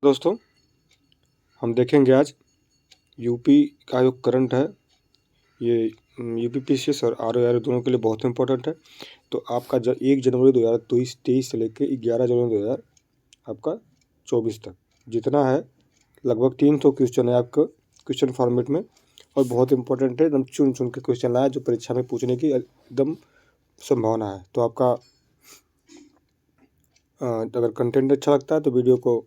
दोस्तों, हम देखेंगे आज यूपी का जो करंट है ये यूपीपीसीएस और आरओआर दोनों के लिए बहुत इंपॉर्टेंट है। तो आपका 1 जनवरी 2023 से लेकर 11 जनवरी 2024 तक जितना है लगभग 300 क्वेश्चन है आपका क्वेश्चन फॉर्मेट में, और बहुत इंपॉर्टेंट है। एकदम चुन चुन के क्वेश्चन लाया जो परीक्षा में पूछने की एकदम संभावना है। तो आपका अगर कंटेंट अच्छा लगता है तो वीडियो को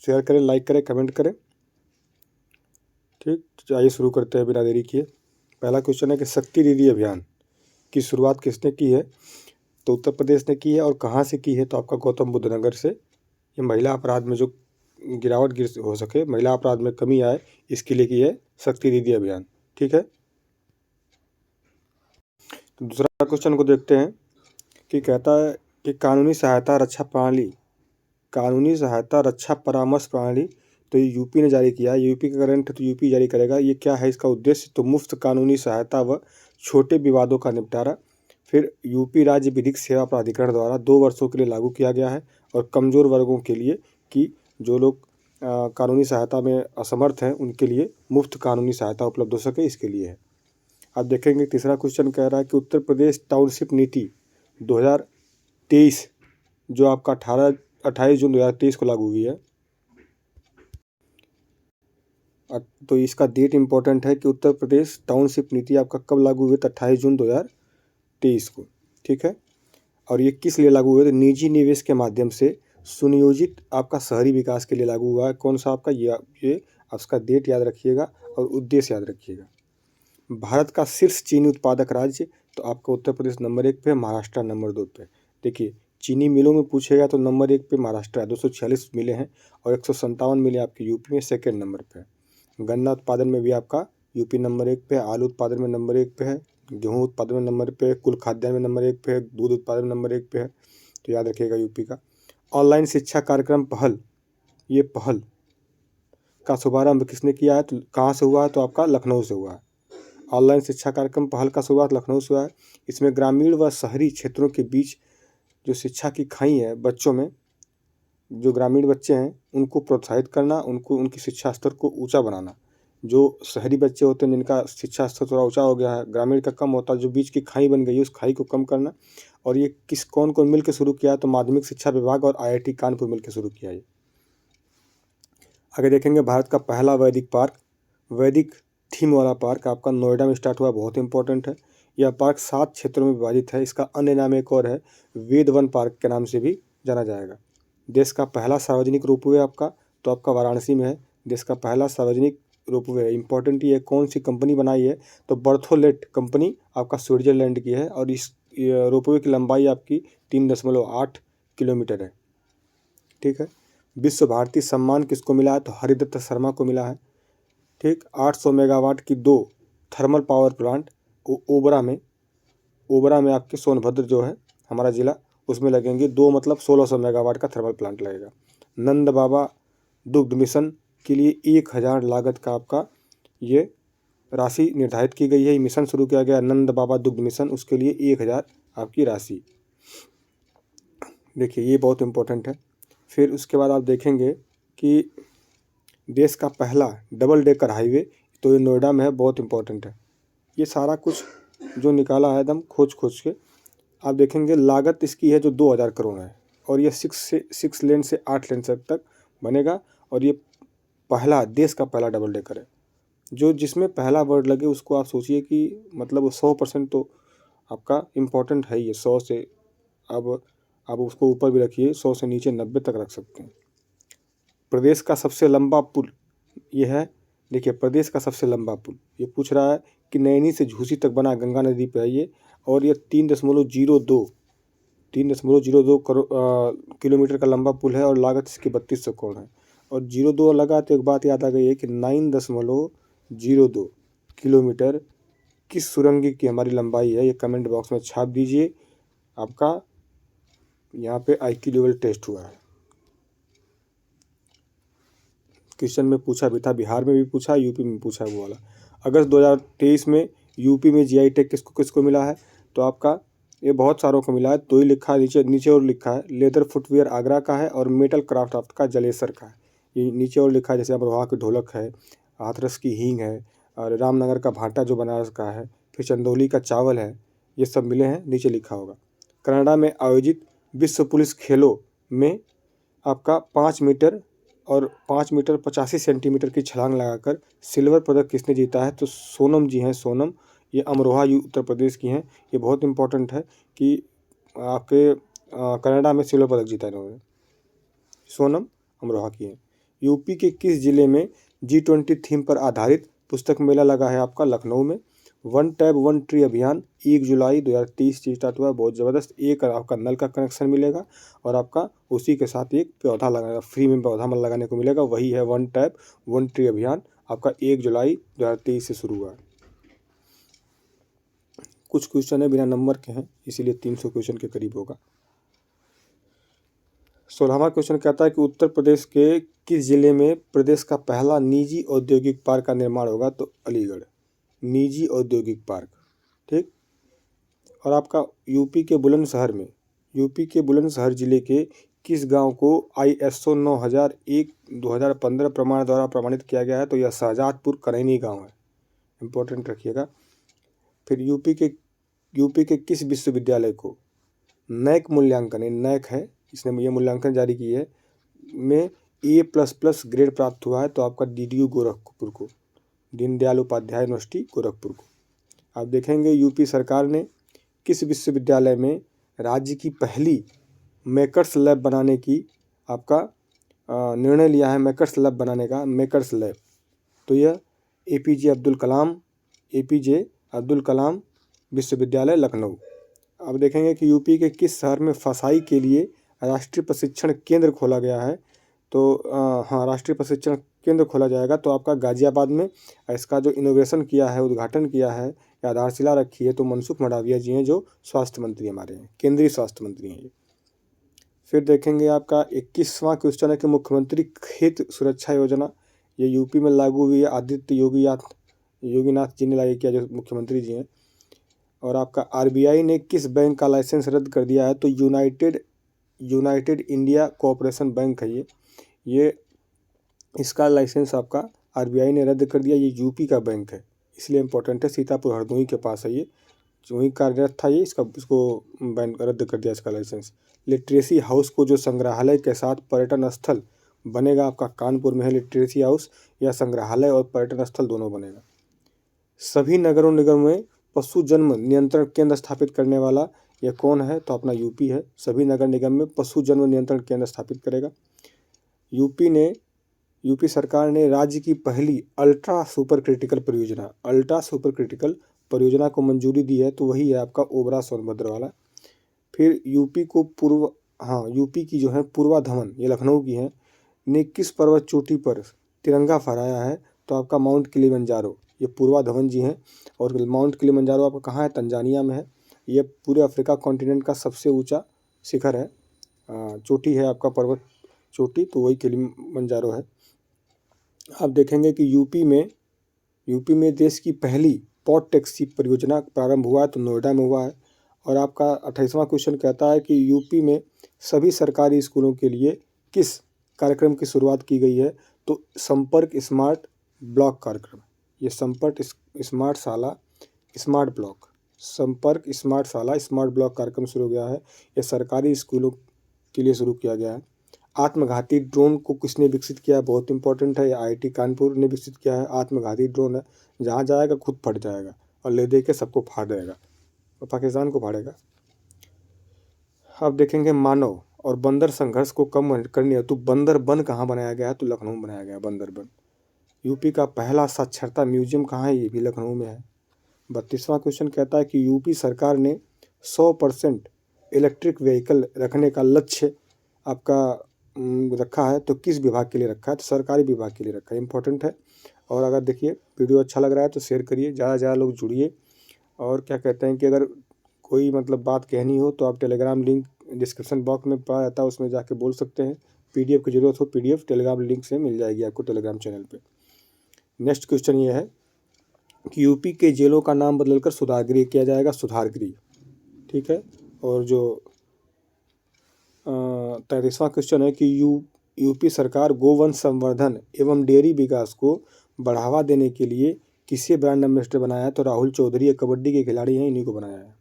शेयर करें, लाइक करें, कमेंट करें। ठीक, तो आइए शुरू करते हैं बिना देरी किए। पहला क्वेश्चन है कि शक्ति दीदी अभियान की शुरुआत किसने की है? तो उत्तर प्रदेश ने की है। और कहाँ से की है? तो आपका गौतम बुद्ध नगर से। ये महिला अपराध में जो गिरावट हो सके, महिला अपराध में कमी आए, इसके लिए की है शक्ति दीदी अभियान। ठीक है, तो दूसरा क्वेश्चन को देखते हैं कि कहता है कि कानूनी सहायता रक्षा परामर्श प्रणाली तो ये यूपी ने जारी किया है। यूपी का करंट है तो यूपी जारी करेगा। ये क्या है इसका उद्देश्य? तो मुफ्त कानूनी सहायता व छोटे विवादों का निपटारा। फिर यूपी राज्य विधिक सेवा प्राधिकरण द्वारा 2 वर्षों के लिए लागू किया गया है। और कमज़ोर वर्गों के लिए कि जो लोग कानूनी सहायता में असमर्थ हैं उनके लिए मुफ्त कानूनी सहायता उपलब्ध हो सके, इसके लिए है। आप देखेंगे तीसरा क्वेश्चन कह रहा है कि उत्तर प्रदेश टाउनशिप नीति 2023 जो आपका 28 जून 2023 को लागू हुई है। तो इसका डेट इंपॉर्टेंट है कि उत्तर प्रदेश टाउनशिप नीति आपका कब लागू हुई? तो 28 जून 2023 को। ठीक है, और ये किस लिए लागू हुए? तो निजी निवेश के माध्यम से सुनियोजित आपका शहरी विकास के लिए लागू हुआ है। कौन सा आपका? ये आपका डेट याद रखिएगा और उद्देश्य याद रखिएगा। भारत का शीर्ष चीनी उत्पादक राज्य तो आपका उत्तर प्रदेश नंबर 1 पे, महाराष्ट्र नंबर 2 पे। देखिए, चीनी मिलों में पूछेगा तो नंबर 1 पे महाराष्ट्र है, 246 मिले हैं, और 157 मिले आपके यूपी में सेकेंड नंबर पे है। गन्ना उत्पादन में भी आपका यूपी नंबर 1 पे है, आलू उत्पादन में नंबर 1 पे है, गेहूँ उत्पादन में नंबर पे है, कुल खाद्यान्न में नंबर 1 पे है, दूध उत्पादन में नंबर 1 पे है। तो याद रखिएगा यूपी का। ऑनलाइन शिक्षा कार्यक्रम पहल, ये पहल का शुभारंभ किसने किया है? तो कहाँ से हुआ है? तो आपका लखनऊ से हुआ है। ऑनलाइन शिक्षा कार्यक्रम पहल का शुरुआत लखनऊ से हुआ है। इसमें ग्रामीण व शहरी क्षेत्रों के बीच जो शिक्षा की खाई है बच्चों में, जो ग्रामीण बच्चे हैं उनको प्रोत्साहित करना, उनकी शिक्षा स्तर को ऊंचा बनाना। जो शहरी बच्चे होते हैं जिनका शिक्षा स्तर थोड़ा ऊंचा हो गया है, ग्रामीण का कम होता है, जो बीच की खाई बन गई है उस खाई को कम करना। और ये कौन कौन मिल के शुरू किया है? तो माध्यमिक शिक्षा विभाग और IIT कानपुर मिल के शुरू किया है। आगे देखेंगे भारत का पहला वैदिक थीम वाला पार्क आपका नोएडा में स्टार्ट हुआ, बहुत इंपॉर्टेंट है। यह पार्क 7 क्षेत्रों में विभाजित है। इसका अन्य नाम एक और है, वेद वन पार्क के नाम से भी जाना जाएगा। देश का पहला सार्वजनिक रोपवे आपका तो आपका वाराणसी में है। देश का पहला सार्वजनिक रोपवे इंपॉर्टेंट, ये कौन सी कंपनी बनाई है? तो बर्थोलेट कंपनी आपका स्विट्जरलैंड की है। और इस रोपवे की लंबाई आपकी 3.8 किलोमीटर है। ठीक है, विश्व भारती सम्मान किसको मिला है? तो हरिदत्त शर्मा को मिला है। ठीक, 800 मेगावाट की 2 थर्मल पावर प्लांट ओबरा में आपके सोनभद्र जो है हमारा ज़िला, उसमें लगेंगे 2, मतलब 1600 मेगावाट का थर्मल प्लांट लगेगा। नंद बाबा दुग्ध मिशन के लिए 1000 लागत का आपका ये राशि निर्धारित की गई है। ये मिशन शुरू किया गया नंद बाबा दुग्ध मिशन, उसके लिए 1000 आपकी राशि। देखिए, ये बहुत इंपॉर्टेंट है। फिर उसके बाद आप देखेंगे कि देश का पहला डबल डेकर हाईवे तो ये नोएडा में है, बहुत इंपॉर्टेंट है। ये सारा कुछ जो निकाला है एकदम खोज के आप देखेंगे। लागत इसकी है जो 2000 करोड़ है, और ये 6 लेन से 8 लेन तक बनेगा। और ये देश का पहला डबल डेकर है। जो जिसमें पहला वर्ड लगे उसको आप सोचिए कि मतलब 100% तो आपका इम्पोर्टेंट है ये। 100 से अब आप उसको ऊपर भी रखिए, 100 से नीचे 90 तक रख सकते हैं। प्रदेश का सबसे लंबा पुल ये है। देखिए, प्रदेश का सबसे लंबा पुल ये पूछ रहा है कि नैनी से झूसी तक बना, गंगा नदी पे है ये। और ये 3.02 किलोमीटर का लंबा पुल है, और लागत इसकी 3200 करोड़ है। और 02 लगा तो एक बात याद आ गई है कि 9.02 किलोमीटर किस सुरंग की हमारी लंबाई है? ये कमेंट बॉक्स में छाप दीजिए। आपका यहाँ पे IQ लेवल टेस्ट हुआ है। क्वेश्चन में पूछा भी था, बिहार में भी पूछा, यूपी में पूछा वो वाला। अगस्त 2023 में यूपी में GI टैग किसको मिला है? तो आपका ये बहुत सारों को मिला है। तो ही लिखा है नीचे और लिखा है, लेदर फुटवेयर आगरा का है, और मेटल क्राफ्ट आपका जलेसर का है। ये नीचे और लिखा है, जैसे अमरोहा की ढोलक है, हाथरस की हींग है, और रामनगर का भाटा जो बनारस का है, फिर चंदौली का चावल है, ये सब मिले हैं, नीचे लिखा होगा। कनाडा में आयोजित विश्व पुलिस खेलों में आपका 5 मीटर और 5 मीटर 85 सेंटीमीटर की छलांग लगाकर सिल्वर पदक किसने जीता है? तो सोनम जी हैं, सोनम। ये अमरोहा उत्तर प्रदेश की हैं। ये बहुत इंपॉर्टेंट है कि आपके कनाडा में सिल्वर पदक जीता इन्होंने। सोनम अमरोहा की है। यूपी के किस जिले में G20 थीम पर आधारित पुस्तक मेला लगा है? आपका लखनऊ में। वन टैब वन ट्री अभियान 1 जुलाई 2023 से स्टार्ट हुआ है, बहुत ज़बरदस्त। एक आपका नल का कनेक्शन मिलेगा और आपका उसी के साथ एक पौधा लगाएगा, फ्री में पौधा लगाने को मिलेगा, वही है वन टैब वन ट्री अभियान। आपका 1 जुलाई 2023 से शुरू हुआ है। कुछ क्वेश्चन है बिना नंबर के हैं, इसीलिए 300 क्वेश्चन के करीब होगा। 16वां क्वेश्चन कहता है कि उत्तर प्रदेश के किस जिले में प्रदेश का पहला निजी औद्योगिक पार्क का निर्माण होगा? तो अलीगढ़, निजी औद्योगिक पार्क। ठीक। और आपका यूपी के बुलंदशहर जिले के किस गांव को ISO 9001/2015 प्रमाण द्वारा प्रमाणित किया गया है? तो यह शाहजादपुर करैनी गांव है, इंपॉर्टेंट रखिएगा। फिर यूपी के किस विश्वविद्यालय को नैक मूल्यांकन, नैक है, इसने ये मूल्यांकन जारी की है, में A++ ग्रेड प्राप्त हुआ है? तो आपका DDU गोरखपुर को, दीनदयाल उपाध्याय यूनिवर्सिटी गोरखपुर को। आप देखेंगे यूपी सरकार ने किस विश्वविद्यालय में राज्य की पहली मेकर्स लैब बनाने की आपका निर्णय लिया है? मेकर्स लैब बनाने का, मेकर्स लैब। तो यह APJ अब्दुल कलाम विश्वविद्यालय लखनऊ। अब देखेंगे कि यूपी के किस शहर में फसाई के लिए राष्ट्रीय प्रशिक्षण केंद्र खोला गया है? तो हाँ, राष्ट्रीय प्रशिक्षण केंद्र खोला जाएगा, तो आपका गाजियाबाद में। इसका जो इनोवेशन किया है, उद्घाटन किया है या आधारशिला रखी है, तो मनसुख मंडाविया जी हैं, जो स्वास्थ्य मंत्री हमारे हैं, केंद्रीय स्वास्थ्य मंत्री हैं ये। फिर देखेंगे आपका 21वां क्वेश्चन है कि मुख्यमंत्री खेत सुरक्षा योजना, ये यूपी में लागू हुई है, आदित्य योगीनाथ जी ने लागू किया, जो मुख्यमंत्री जी हैं। और आपका RBI ने किस बैंक का लाइसेंस रद्द कर दिया है? तो यूनाइटेड इंडिया कोऑपरेशन बैंक है ये इसका लाइसेंस आपका RBI ने रद्द कर दिया। ये यूपी का बैंक है, इसलिए इम्पोर्टेंट है, सीतापुर हरदोई के पास है ये, वहीं कार्यरत था ये, इसको बैंक रद्द कर दिया इसका लाइसेंस। लिटरेसी हाउस को जो संग्रहालय के साथ पर्यटन स्थल बनेगा, आपका कानपुर में है लिटरेसी हाउस, या संग्रहालय और पर्यटन स्थल दोनों बनेगा। सभी नगरों निगम में पशु जन्म नियंत्रण केंद्र स्थापित करने वाला यह कौन है? तो अपना यूपी है, सभी नगर निगम में पशु जन्म नियंत्रण केंद्र स्थापित करेगा। यूपी सरकार ने राज्य की पहली अल्ट्रा सुपर क्रिटिकल परियोजना को मंजूरी दी है, तो वही है आपका ओबरा सोनभद्र वाला। फिर यूपी की जो है पूर्वा धवन, ये लखनऊ की है, ने किस पर्वत चोटी पर तिरंगा फहराया है? तो आपका माउंट किलिमंजारो, ये पूर्वा धवन जी हैं। और माउंट किलिमंजारो आपका कहाँ है? तंजानिया में है। ये पूरे अफ्रीका कॉन्टिनेंट का सबसे ऊंचा शिखर है, चोटी है आपका, पर्वत चोटी, तो वही किलिमंजारो है। आप देखेंगे कि यूपी में देश की पहली पॉट टैक्सी परियोजना प्रारंभ हुआ है, तो नोएडा में हुआ है। और आपका 28वां क्वेश्चन कहता है कि यूपी में सभी सरकारी स्कूलों के लिए किस कार्यक्रम की शुरुआत की गई है? तो संपर्क स्मार्ट ब्लॉक कार्यक्रम, ये संपर्क स्मार्ट शाला स्मार्ट ब्लॉक कार्यक्रम शुरू हो गया है, ये सरकारी स्कूलों के लिए शुरू किया गया है। आत्मघाती ड्रोन को किसने विकसित किया है? बहुत इंपॉर्टेंट है, ये IIT कानपुर ने विकसित किया है। आत्मघाती ड्रोन है, जहाँ जाएगा खुद फट जाएगा और ले दे के सबको फाड़ देगा और पाकिस्तान को फाड़ेगा। अब देखेंगे मानव और बंदर संघर्ष को कम करने हेतु बंदरबन कहाँ बनाया गया है? तो लखनऊ में बनाया गया बंदरबन। यूपी का पहला साक्षरता म्यूजियम कहाँ है? ये भी लखनऊ में है। 32वां क्वेश्चन कहता है कि यूपी सरकार ने 100% इलेक्ट्रिक व्हीकल रखने का लक्ष्य आपका रखा है, तो किस विभाग के लिए रखा है? तो सरकारी विभाग के लिए रखा है, इंपॉर्टेंट है। और अगर देखिए वीडियो अच्छा लग रहा है तो शेयर करिए, ज़्यादा से ज़्यादा लोग जुड़िए। और क्या कहते हैं कि अगर कोई बात कहनी हो तो आप टेलीग्राम लिंक डिस्क्रिप्शन बॉक्स में पा जाता है, उसमें जाके बोल सकते हैं। PDF की ज़रूरत हो, PDF टेलीग्राम लिंक से मिल जाएगी आपको टेलीग्राम चैनल पे। नेक्स्ट क्वेश्चन ये है कि यूपी के जेलों का नाम बदलकर सुधारगृह किया जाएगा, सुधारगृह। ठीक है। और जो 33वां क्वेश्चन है कि यूपी सरकार गोवंश संवर्धन एवं डेयरी विकास को बढ़ावा देने के लिए किसे ब्रांड एम्बेसडर बनाया है? तो राहुल चौधरी, ये कबड्डी के खिलाड़ी हैं, इन्हीं को बनाया है।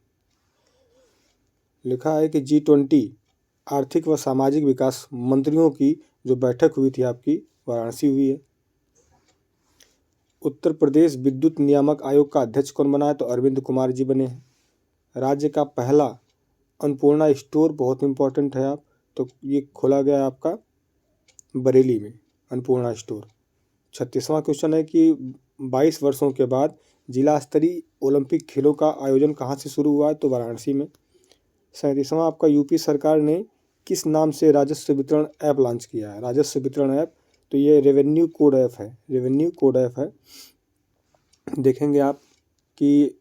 लिखा है कि G20 आर्थिक व सामाजिक विकास मंत्रियों की जो बैठक हुई थी आपकी वाराणसी हुई है। उत्तर प्रदेश विद्युत नियामक आयोग का अध्यक्ष कौन बना है? तो अरविंद कुमार जी बने हैं। राज्य का पहला अन्नपूर्णा स्टोर, बहुत इंपॉर्टेंट है आप, तो ये खोला गया आपका बरेली में, अन्नपूर्णा स्टोर। 36वां क्वेश्चन है कि 22 वर्षों के बाद जिला स्तरीय ओलंपिक खेलों का आयोजन कहाँ से शुरू हुआ है? तो वाराणसी में। 37वां आपका यूपी सरकार ने किस नाम से राजस्व वितरण ऐप लॉन्च किया है? राजस्व वितरण ऐप, तो ये रेवेन्यू कोड ऐप है, रेवेन्यू कोड ऐप है। देखेंगे आप कि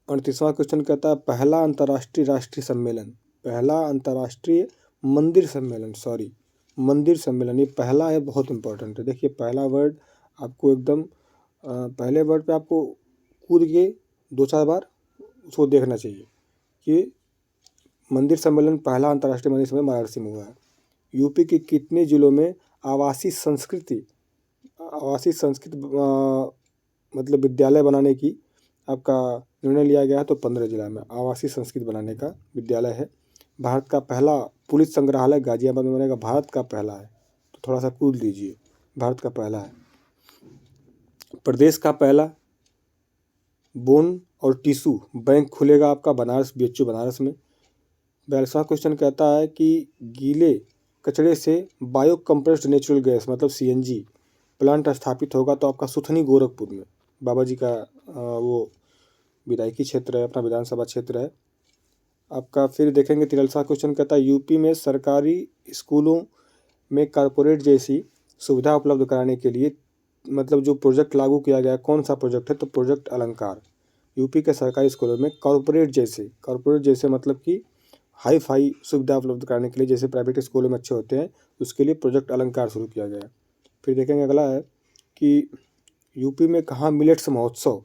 38वां क्वेश्चन कहता है पहला अंतर्राष्ट्रीय राष्ट्रीय सम्मेलन, पहला अंतर्राष्ट्रीय मंदिर सम्मेलन, मंदिर सम्मेलन, ये पहला है, बहुत इंपॉर्टेंट है। देखिए पहला वर्ड आपको एकदम पहले वर्ड पे आपको कूद के 2-4 बार उसको देखना चाहिए कि मंदिर सम्मेलन, पहला अंतर्राष्ट्रीय मंदिर सम्मेलन वाराणसी में हुआ है। यूपी के कितने जिलों में आवासीय संस्कृत मतलब विद्यालय बनाने की आपका निर्णय लिया गया है? तो 15 जिला में आवासीय संस्कृत बनाने का विद्यालय है। भारत का पहला पुलिस संग्रहालय गाजियाबाद में बनेगा, भारत का पहला है, तो थोड़ा सा कूद लीजिए, भारत का पहला है। प्रदेश का पहला बोन और टिश्यू बैंक खुलेगा आपका बनारस, BHU बनारस में। 42वां क्वेश्चन कहता है कि गीले कचरे से बायो कंप्रेस्ड नेचुरल गैस मतलब CNG प्लांट स्थापित होगा, तो आपका सुथनी गोरखपुर में, बाबा जी का वो विधायकी क्षेत्र है, अपना विधानसभा क्षेत्र है आपका। फिर देखेंगे 43वां क्वेश्चन कहता है यूपी में सरकारी स्कूलों में कॉरपोरेट जैसी सुविधा उपलब्ध कराने के लिए मतलब जो प्रोजेक्ट लागू किया गया, कौन सा प्रोजेक्ट है? तो प्रोजेक्ट अलंकार। यूपी के सरकारी स्कूलों में कॉरपोरेट जैसे मतलब कि हाई फाई सुविधा उपलब्ध कराने के लिए, जैसे प्राइवेट स्कूलों में अच्छे होते हैं, उसके लिए प्रोजेक्ट अलंकार शुरू किया गया है। फिर देखेंगे अगला है कि यूपी में कहाँ मिलेट्स महोत्सव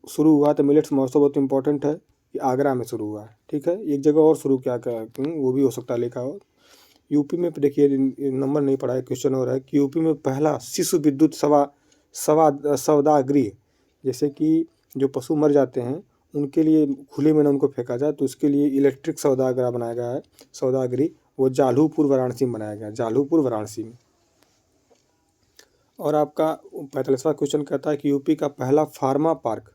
शुरू हुआ? तो मिलेट्स महोत्सव बहुत इंपॉर्टेंट है कि आगरा में शुरू हुआ है, ठीक है। एक जगह और शुरू क्या वो भी हो सकता है लिखा हो। यूपी में देखिए नंबर नहीं पड़ा है, क्वेश्चन हो रहा है कि यूपी में पहला शिशु विद्युत सौदागृह, जैसे कि जो पशु मर जाते हैं उनके लिए खुले में न उनको फेंका जाए, तो उसके लिए इलेक्ट्रिक सौदागृह बनाया गया है, सौदागृह, वो जालूपुर वाराणसी में बनाया गया, जालूपुर वाराणसी में। और आपका 45वां क्वेश्चन कहता है कि यूपी का पहला फार्मा पार्क,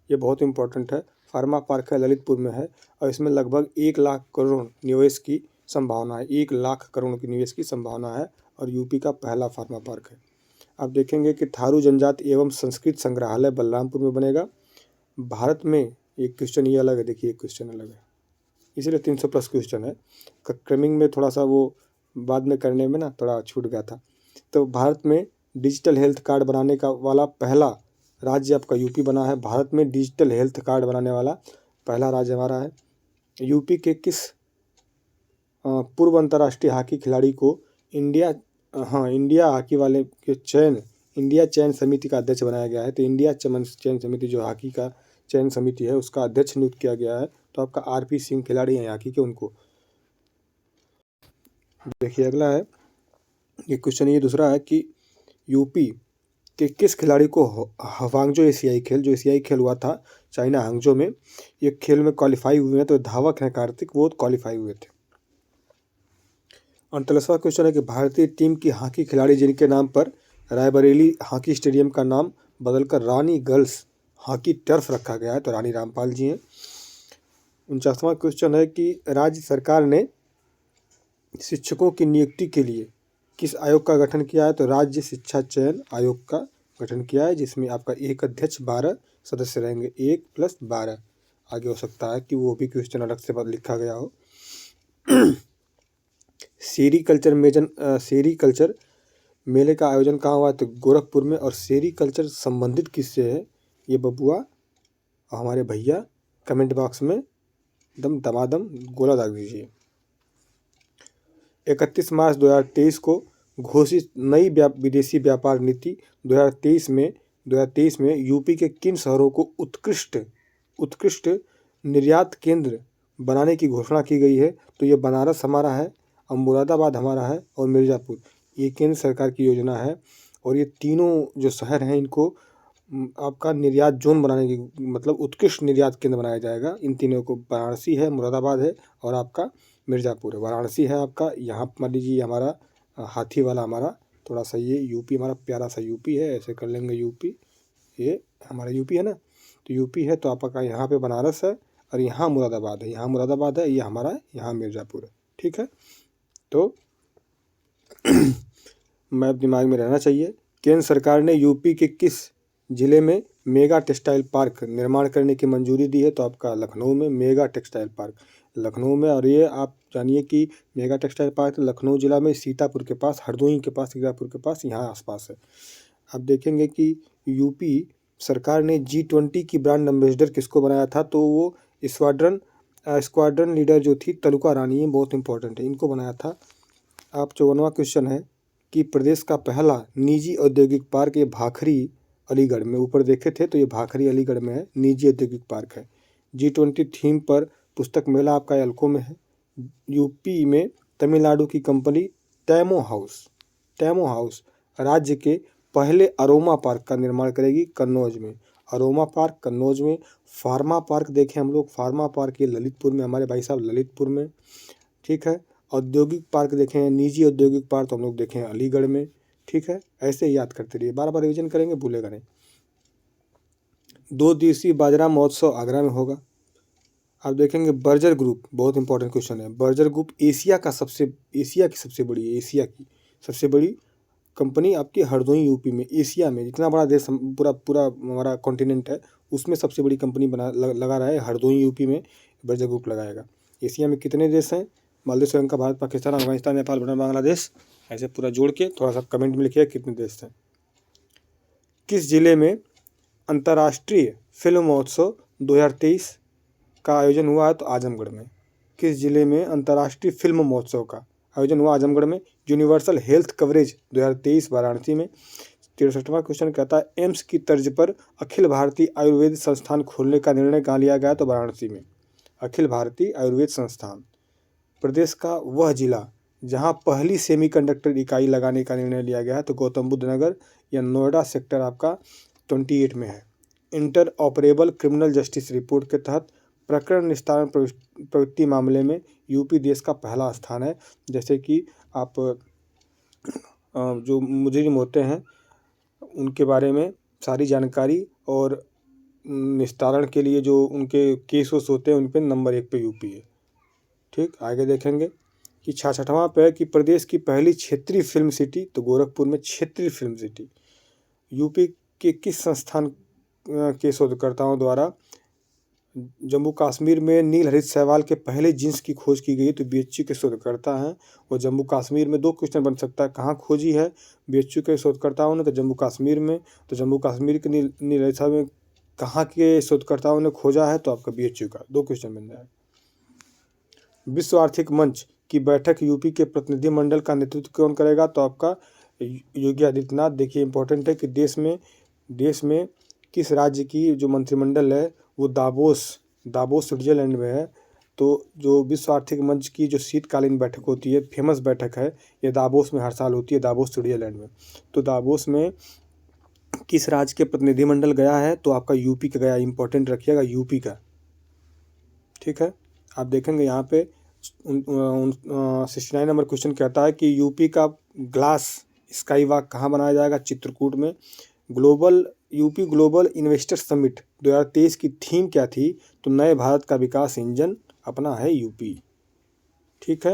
ये बहुत इंपॉर्टेंट है, फार्मा पार्क है, ललितपुर में है, और इसमें लगभग 1 लाख करोड़ निवेश की संभावना है, 1 लाख करोड़ की निवेश की संभावना है, और यूपी का पहला फार्मा पार्क है। आप देखेंगे कि थारू जनजाति एवं संस्कृत संग्रहालय बलरामपुर में बनेगा। भारत में एक क्वेश्चन ये अलग है, देखिए एक क्वेश्चन अलग है, इसीलिए 300+ क्वेश्चन है, क्रमिंग में थोड़ा सा वो बाद में करने में ना थोड़ा छूट गया था। तो भारत में डिजिटल हेल्थ कार्ड बनाने का वाला पहला राज्य आपका यूपी बना है, भारत में डिजिटल हेल्थ कार्ड बनाने वाला पहला राज्य हमारा है। यूपी के किस पूर्व अंतर्राष्ट्रीय हॉकी खिलाड़ी को इंडिया हॉकी वाले के इंडिया चयन समिति का अध्यक्ष बनाया गया है? तो इंडिया चयन समिति जो हॉकी का चयन समिति है उसका अध्यक्ष नियुक्त किया गया है, तो आपका RP सिंह खिलाड़ी हैं हॉकी के, उनको। देखिए अगला है ये क्वेश्चन, ये दूसरा है कि यूपी के किस खिलाड़ी को हांगजो एशियाई खेल हुआ था चाइना हांगजो में, ये खेल में क्वालिफाई हुए हैं, तो धावक हैं कार्तिक, वो क्वालिफाई हुए थे। 38वां क्वेश्चन है कि भारतीय टीम की हॉकी खिलाड़ी जिनके नाम पर रायबरेली हॉकी स्टेडियम का नाम बदलकर रानी गर्ल्स हॉकी टर्फ रखा गया है, तो रानी रामपाल जी हैं। 49वां क्वेश्चन है कि राज्य सरकार ने शिक्षकों की नियुक्ति के लिए किस आयोग का गठन किया है? तो राज्य शिक्षा चयन आयोग का गठन किया है, जिसमें आपका एक अध्यक्ष 12 सदस्य रहेंगे, 1+12, आगे हो सकता है कि वो भी क्वेश्चन अलग से लिखा गया हो। सेरीकल्चर मेले का आयोजन कहाँ हुआ? तो गोरखपुर में, और सेरीकल्चर संबंधित किससे है? ये बबुआ हमारे भैया कमेंट बॉक्स में एकदम दमादम गोला दाग दीजिए। 31 मार्च 2023 को घोषित नई विदेशी व्यापार नीति 2023 में यूपी के किन शहरों को उत्कृष्ट निर्यात केंद्र बनाने की घोषणा की गई है? तो ये बनारस हमारा है, और मुरादाबाद हमारा है और मिर्ज़ापुर। ये केंद्र सरकार की योजना है और ये तीनों जो शहर हैं इनको आपका निर्यात जोन बनाने की मतलब उत्कृष्ट निर्यात केंद्र बनाया जाएगा। इन तीनों को वाराणसी है, मुरादाबाद है और आपका मिर्ज़ापुर है। वाराणसी है आपका, यहाँ मान लीजिए हमारा हाथी वाला हमारा थोड़ा सा ये यूपी हमारा प्यारा सा यूपी है, ऐसे कर लेंगे यूपी, ये हमारा यूपी है ना, तो यूपी है तो आपका यहाँ पे बनारस है और यहाँ मुरादाबाद है, यहाँ मुरादाबाद है, ये हमारा है, यहाँ मिर्ज़ापुर है। ठीक है, तो मैप दिमाग में रहना चाहिए। केंद्र सरकार ने यूपी के किस जिले में मेगा टेक्सटाइल पार्क निर्माण करने की मंजूरी दी है? तो आपका लखनऊ में मेगा टेक्सटाइल पार्क, लखनऊ में। और ये आप जानिए कि मेगा टेक्सटाइल पार्क लखनऊ जिला में सीतापुर के पास, हरदोई के पास, सीतापुर के पास, यहाँ आसपास है। आप देखेंगे कि यूपी सरकार ने G20 की ब्रांड एम्बेसडर किसको बनाया था? तो वो स्क्वाड्रन लीडर जो थी तलुका रानी, ये बहुत इंपॉर्टेंट है, इनको बनाया था। आप 54वां क्वेश्चन है कि प्रदेश का पहला निजी औद्योगिक पार्क ये भाखरी अलीगढ़ में, ऊपर देखे थे तो ये भाखरी अलीगढ़ में है, निजी औद्योगिक पार्क है। G20 थीम पर पुस्तक मेला आपका एल्को में है। यूपी में तमिलनाडु की कंपनी टैमो हाउस राज्य के पहले अरोमा पार्क का निर्माण करेगी कन्नौज में। अरोमा पार्क कन्नौज में। फार्मा पार्क देखें हम लोग, फार्मा पार्क ये ललितपुर में, हमारे भाई साहब ललितपुर में। ठीक है, औद्योगिक पार्क देखें, निजी औद्योगिक पार्क तो हम लोग देखें अलीगढ़ में। ठीक है, ऐसे ही याद करते रहिए, बार बार रिविजन करेंगे, भूलेगा नहीं। 2 दिवसीय बाजरा महोत्सव आगरा में होगा। आप देखेंगे बर्जर ग्रुप, बहुत इंपॉर्टेंट क्वेश्चन है। बर्जर ग्रुप एशिया की सबसे बड़ी कंपनी आपकी हरदोई यूपी में, एशिया में, जितना बड़ा देश पूरा हमारा कॉन्टिनेंट है उसमें सबसे बड़ी कंपनी लगा रहा है हरदोई यूपी में, बर्जर ग्रुप लगाएगा। एशिया में कितने देश हैं? मालदीव, श्रीलंका, भारत, पाकिस्तान, अफगानिस्तान, नेपाल, भूटान, बांग्लादेश, ऐसे पूरा जोड़ के थोड़ा सा कमेंट में लिखिए कितने देश हैं। किस जिले में अंतर्राष्ट्रीय फिल्म महोत्सव 2023 का आयोजन हुआ है? तो आजमगढ़ में। किस जिले में अंतर्राष्ट्रीय फिल्म महोत्सव का आयोजन हुआ? आजमगढ़ में। यूनिवर्सल हेल्थ कवरेज 2023 वाराणसी में। 63वां क्वेश्चन कहता है एम्स की तर्ज पर अखिल भारतीय आयुर्वेद संस्थान खोलने का निर्णय कहाँ लिया गया? तो वाराणसी में। अखिल भारतीय आयुर्वेद संस्थान। प्रदेश का वह जिला जहां पहली सेमीकंडक्टर इकाई लगाने का निर्णय लिया गया है? तो गौतम बुद्ध नगर या नोएडा सेक्टर आपका 28 में है। Inter operable criminal justice report के तहत प्रकरण निस्तारण प्रवृत्ति मामले में यूपी देश का पहला स्थान है। जैसे कि आप जो मुजरिम होते हैं उनके बारे में सारी जानकारी और निस्तारण के लिए जो उनके केस होते हैं उन पर नंबर 1 पे यूपी है। ठीक, आगे देखेंगे कि 66वां पे है कि प्रदेश की पहली क्षेत्रीय फिल्म सिटी, तो गोरखपुर में क्षेत्रीय फिल्म सिटी। यूपी के किस संस्थान के शोधकर्ताओं द्वारा जम्मू कश्मीर में नील हरित शैवाल के पहले जीन्स की खोज की गई? तो BHU के शोधकर्ता हैं। और जम्मू कश्मीर में 2 क्वेश्चन बन सकता है, कहाँ खोजी है BHU के शोधकर्ताओं ने? तो जम्मू कश्मीर में। तो जम्मू कश्मीर के नील हरित शैवाल में कहाँ के शोधकर्ताओं ने खोजा है? तो आपका BHU का। 2 क्वेश्चन बन जाए। विश्व आर्थिक मंच की बैठक यूपी के प्रतिनिधिमंडल का नेतृत्व कौन करेगा? तो आपका योगी आदित्यनाथ। देखिए इंपॉर्टेंट है कि देश में किस राज्य की जो मंत्रिमंडल है वो दावोस स्विट्जरलैंड में है। तो जो विश्व आर्थिक मंच की जो शीतकालीन बैठक होती है, फेमस बैठक है, ये दावोस में हर साल होती है, दावोस स्विट्जरलैंड में। तो दावोस में किस राज्य के प्रतिनिधिमंडल गया है? तो आपका यूपी का गया। इंपॉर्टेंट रखिएगा यूपी का। ठीक है, आप देखेंगे यहाँ पे 69 नंबर क्वेश्चन कहता है कि यूपी का ग्लास स्काई वॉक कहाँ बनाया जाएगा? चित्रकूट में। यूपी ग्लोबल इन्वेस्टर समिट 2023 की थीम क्या थी? तो नए भारत का विकास इंजन अपना है यूपी। ठीक है,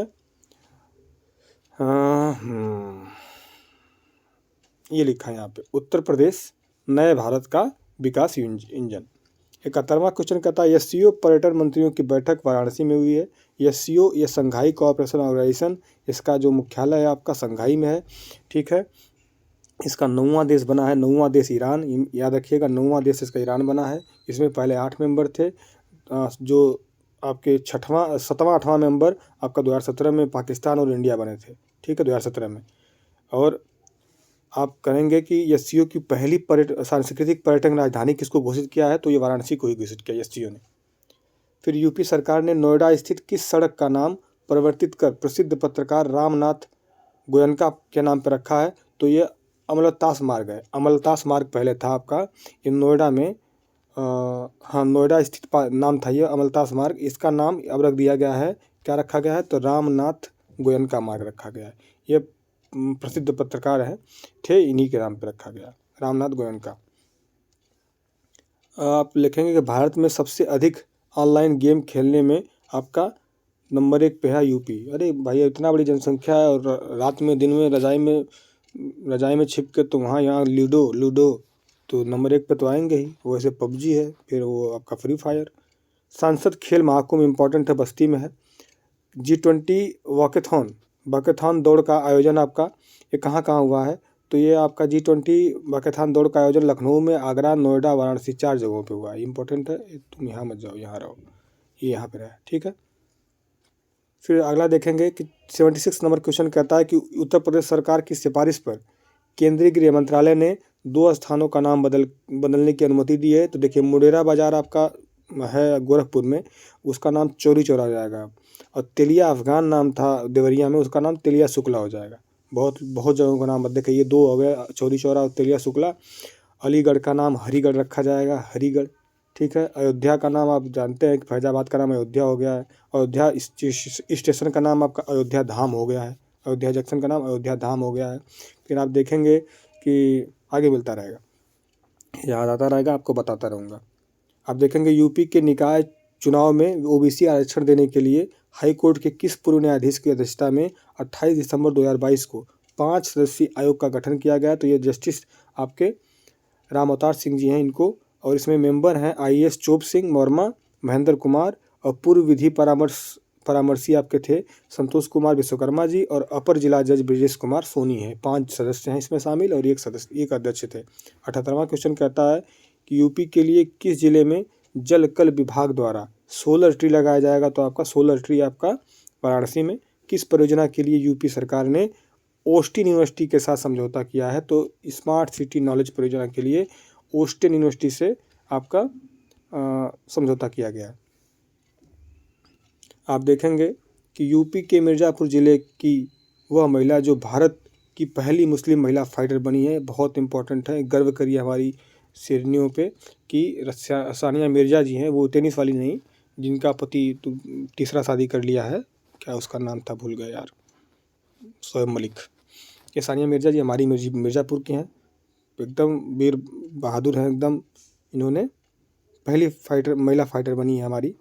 ये लिखा है यहाँ पे, उत्तर प्रदेश नए भारत का विकास इंजन। 71वां क्वेश्चन कहता है SCO पर्यटन मंत्रियों की बैठक वाराणसी में हुई है। SCO ये संघाई कोऑपरेशन ऑर्गेनाइजेशन, इसका जो मुख्यालय है आपका संघाई में है। ठीक है, इसका 9वां देश बना है, 9वां देश ईरान, याद रखिएगा 9वां देश इसका ईरान बना है। इसमें पहले 8 मेंबर थे, जो आपके 7वां 8वां मेंबर आपका 2017 में पाकिस्तान और इंडिया बने थे। ठीक है, 2017 में। और आप करेंगे कि SCO की पहली सांस्कृतिक पर्यटन राजधानी किसको घोषित किया है? तो ये वाराणसी को ही घोषित किया SCO ने। फिर यूपी सरकार ने नोएडा स्थित किस सड़क का नाम परिवर्तित कर प्रसिद्ध पत्रकार रामनाथ गोयनका के नाम पर रखा है? तो ये अमलतास मार्ग है। अमलतास मार्ग पहले था आपका, ये नोएडा में हाँ नोएडा स्थित नाम था ये अमलतास मार्ग। इसका नाम अब रख दिया गया है, क्या रखा गया है? तो रामनाथ गोयनका मार्ग रखा गया है। ये प्रसिद्ध पत्रकार है थे, इन्हीं के नाम पर रखा गया, रामनाथ गोयनका। आप लिखेंगे कि भारत में सबसे अधिक ऑनलाइन गेम खेलने में आपका नंबर 1 पे है यूपी। अरे भाई इतना बड़ी जनसंख्या है और रात में दिन में रजाई में छिप के तो वहाँ यहाँ लूडो तो नंबर 1 पे तो आएंगे ही। वैसे पबजी है, फिर वो आपका फ्री फायर। सांसद खेल महाकुंभ इम्पोर्टेंट है, बस्ती में है। G20 वॉकेथॉन दौड़ का आयोजन आपका ये कहाँ हुआ है? तो ये आपका G20 वॉकेथॉन दौड़ का आयोजन लखनऊ में, आगरा, नोएडा, वाराणसी 4 जगहों पे हुआ है। इंपॉर्टेंट है, तुम यहाँ मत जाओ, यहाँ रहो, ये यहाँ पे रहे, ठीक है। फिर अगला देखेंगे कि 76 नंबर क्वेश्चन कहता है कि उत्तर प्रदेश सरकार की सिफारिश पर केंद्रीय गृह मंत्रालय ने 2 स्थानों का नाम बदलने की अनुमति दी है। तो देखिए मुडेरा बाजार आपका है गोरखपुर में, उसका नाम चौरी चौरा हो जाएगा। और तेलिया अफगान नाम था देवरिया में, उसका नाम तेलिया शुक्ला हो जाएगा। बहुत जगहों का नाम देखिए, ये 2 हो गए, चौरी चौरा और तेलिया शुक्ला। अलीगढ़ का नाम हरिगढ़ रखा जाएगा, हरिगढ़, ठीक है। अयोध्या का नाम आप जानते हैं कि फैजाबाद का नाम अयोध्या हो गया है। अयोध्या स्टेशन का नाम आपका अयोध्या धाम हो गया है, अयोध्या जंक्शन का नाम अयोध्या धाम हो गया है। फिर आप देखेंगे कि आगे मिलता रहेगा, याद आता रहेगा, आपको बताता रहूँगा। आप देखेंगे यूपी के निकाय चुनाव में ओबीसी आरक्षण देने के लिए हाई कोर्ट के किस पूर्व न्यायाधीश की अध्यक्षता में 28 दिसंबर 2022 को 5 सदस्यीय आयोग का गठन किया गया? तो ये जस्टिस आपके राम अवतार सिंह जी हैं इनको, और इसमें मेंबर हैं IAS चोप सिंह वर्मा, महेंद्र कुमार, और पूर्व विधि परामर्शी आपके थे संतोष कुमार विश्वकर्मा जी, और अपर जिला जज ब्रजेश कुमार सोनी है। 5 सदस्य हैं इसमें शामिल और एक अध्यक्ष थे। 78वां क्वेश्चन कहता है कि यूपी के लिए किस जिले में जल कल विभाग द्वारा सोलर ट्री लगाया जाएगा? तो आपका सोलर ट्री आपका वाराणसी में। किस परियोजना के लिए यूपी सरकार ने ऑस्टिन यूनिवर्सिटी के साथ समझौता किया है? तो स्मार्ट सिटी नॉलेज परियोजना के लिए ऑस्टिन यूनिवर्सिटी से आपका समझौता किया गया है। आप देखेंगे कि यूपी के मिर्ज़ापुर ज़िले की वह महिला जो भारत की पहली मुस्लिम महिला फाइटर बनी है, बहुत इंपॉर्टेंट है, गर्व करिए हमारी शेरनियों पे कि सानिया मिर्ज़ा जी हैं, वो टेनिस वाली नहीं, जिनका पति तीसरा शादी कर लिया है, क्या उसका नाम था, भूल गए यार, शोएब मलिक। ये सानिया मिर्ज़ा जी हमारी मिर्ज़ापुर की हैं, एकदम वीर बहादुर हैं एकदम। इन्होंने पहली महिला फाइटर बनी है हमारी।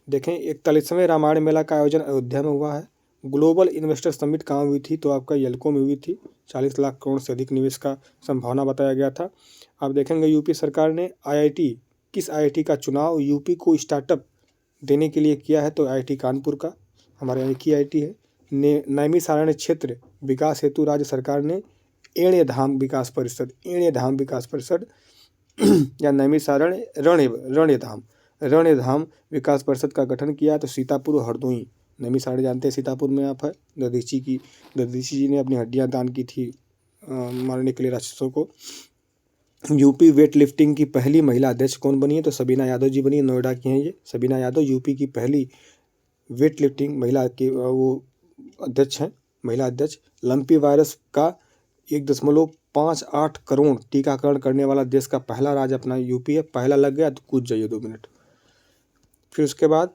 देखें 41वें रामायण मेला का आयोजन अयोध्या में हुआ है। ग्लोबल इन्वेस्टर समिट कहाँ हुई थी? तो आपका येल्को में हुई थी। 40 लाख करोड़ से अधिक निवेश का संभावना बताया गया था। आप देखेंगे यूपी सरकार ने किस IIT का चुनाव यूपी को स्टार्टअप देने के लिए किया है? तो IIT कानपुर का, हमारे यहाँ की IIT है। नैमिषारण्य क्षेत्र विकास हेतु राज्य सरकार ने एण्य धाम विकास परिषद या नैमिषारण्य रणय धाम विकास परिषद का गठन किया। तो सीतापुर और हरदोई, नैमिषारण्य जानते हैं सीतापुर में आप है, दधीची जी ने अपनी हड्डियां दान की थी मारने के लिए राक्षसों को। यूपी वेट लिफ्टिंग की पहली महिला अध्यक्ष कौन बनी है? तो सबीना यादव जी बनी है, नोएडा की हैं ये। सबीना यादव यूपी की पहली वेट लिफ्टिंग महिला की वो अध्यक्ष हैं, महिला अध्यक्ष। लंपी वायरस का 1.58 करोड़ टीकाकरण करने वाला देश का पहला राज्य अपना यूपी है। पहला लग गया तो कूद जाइए 2 मिनट। फिर उसके बाद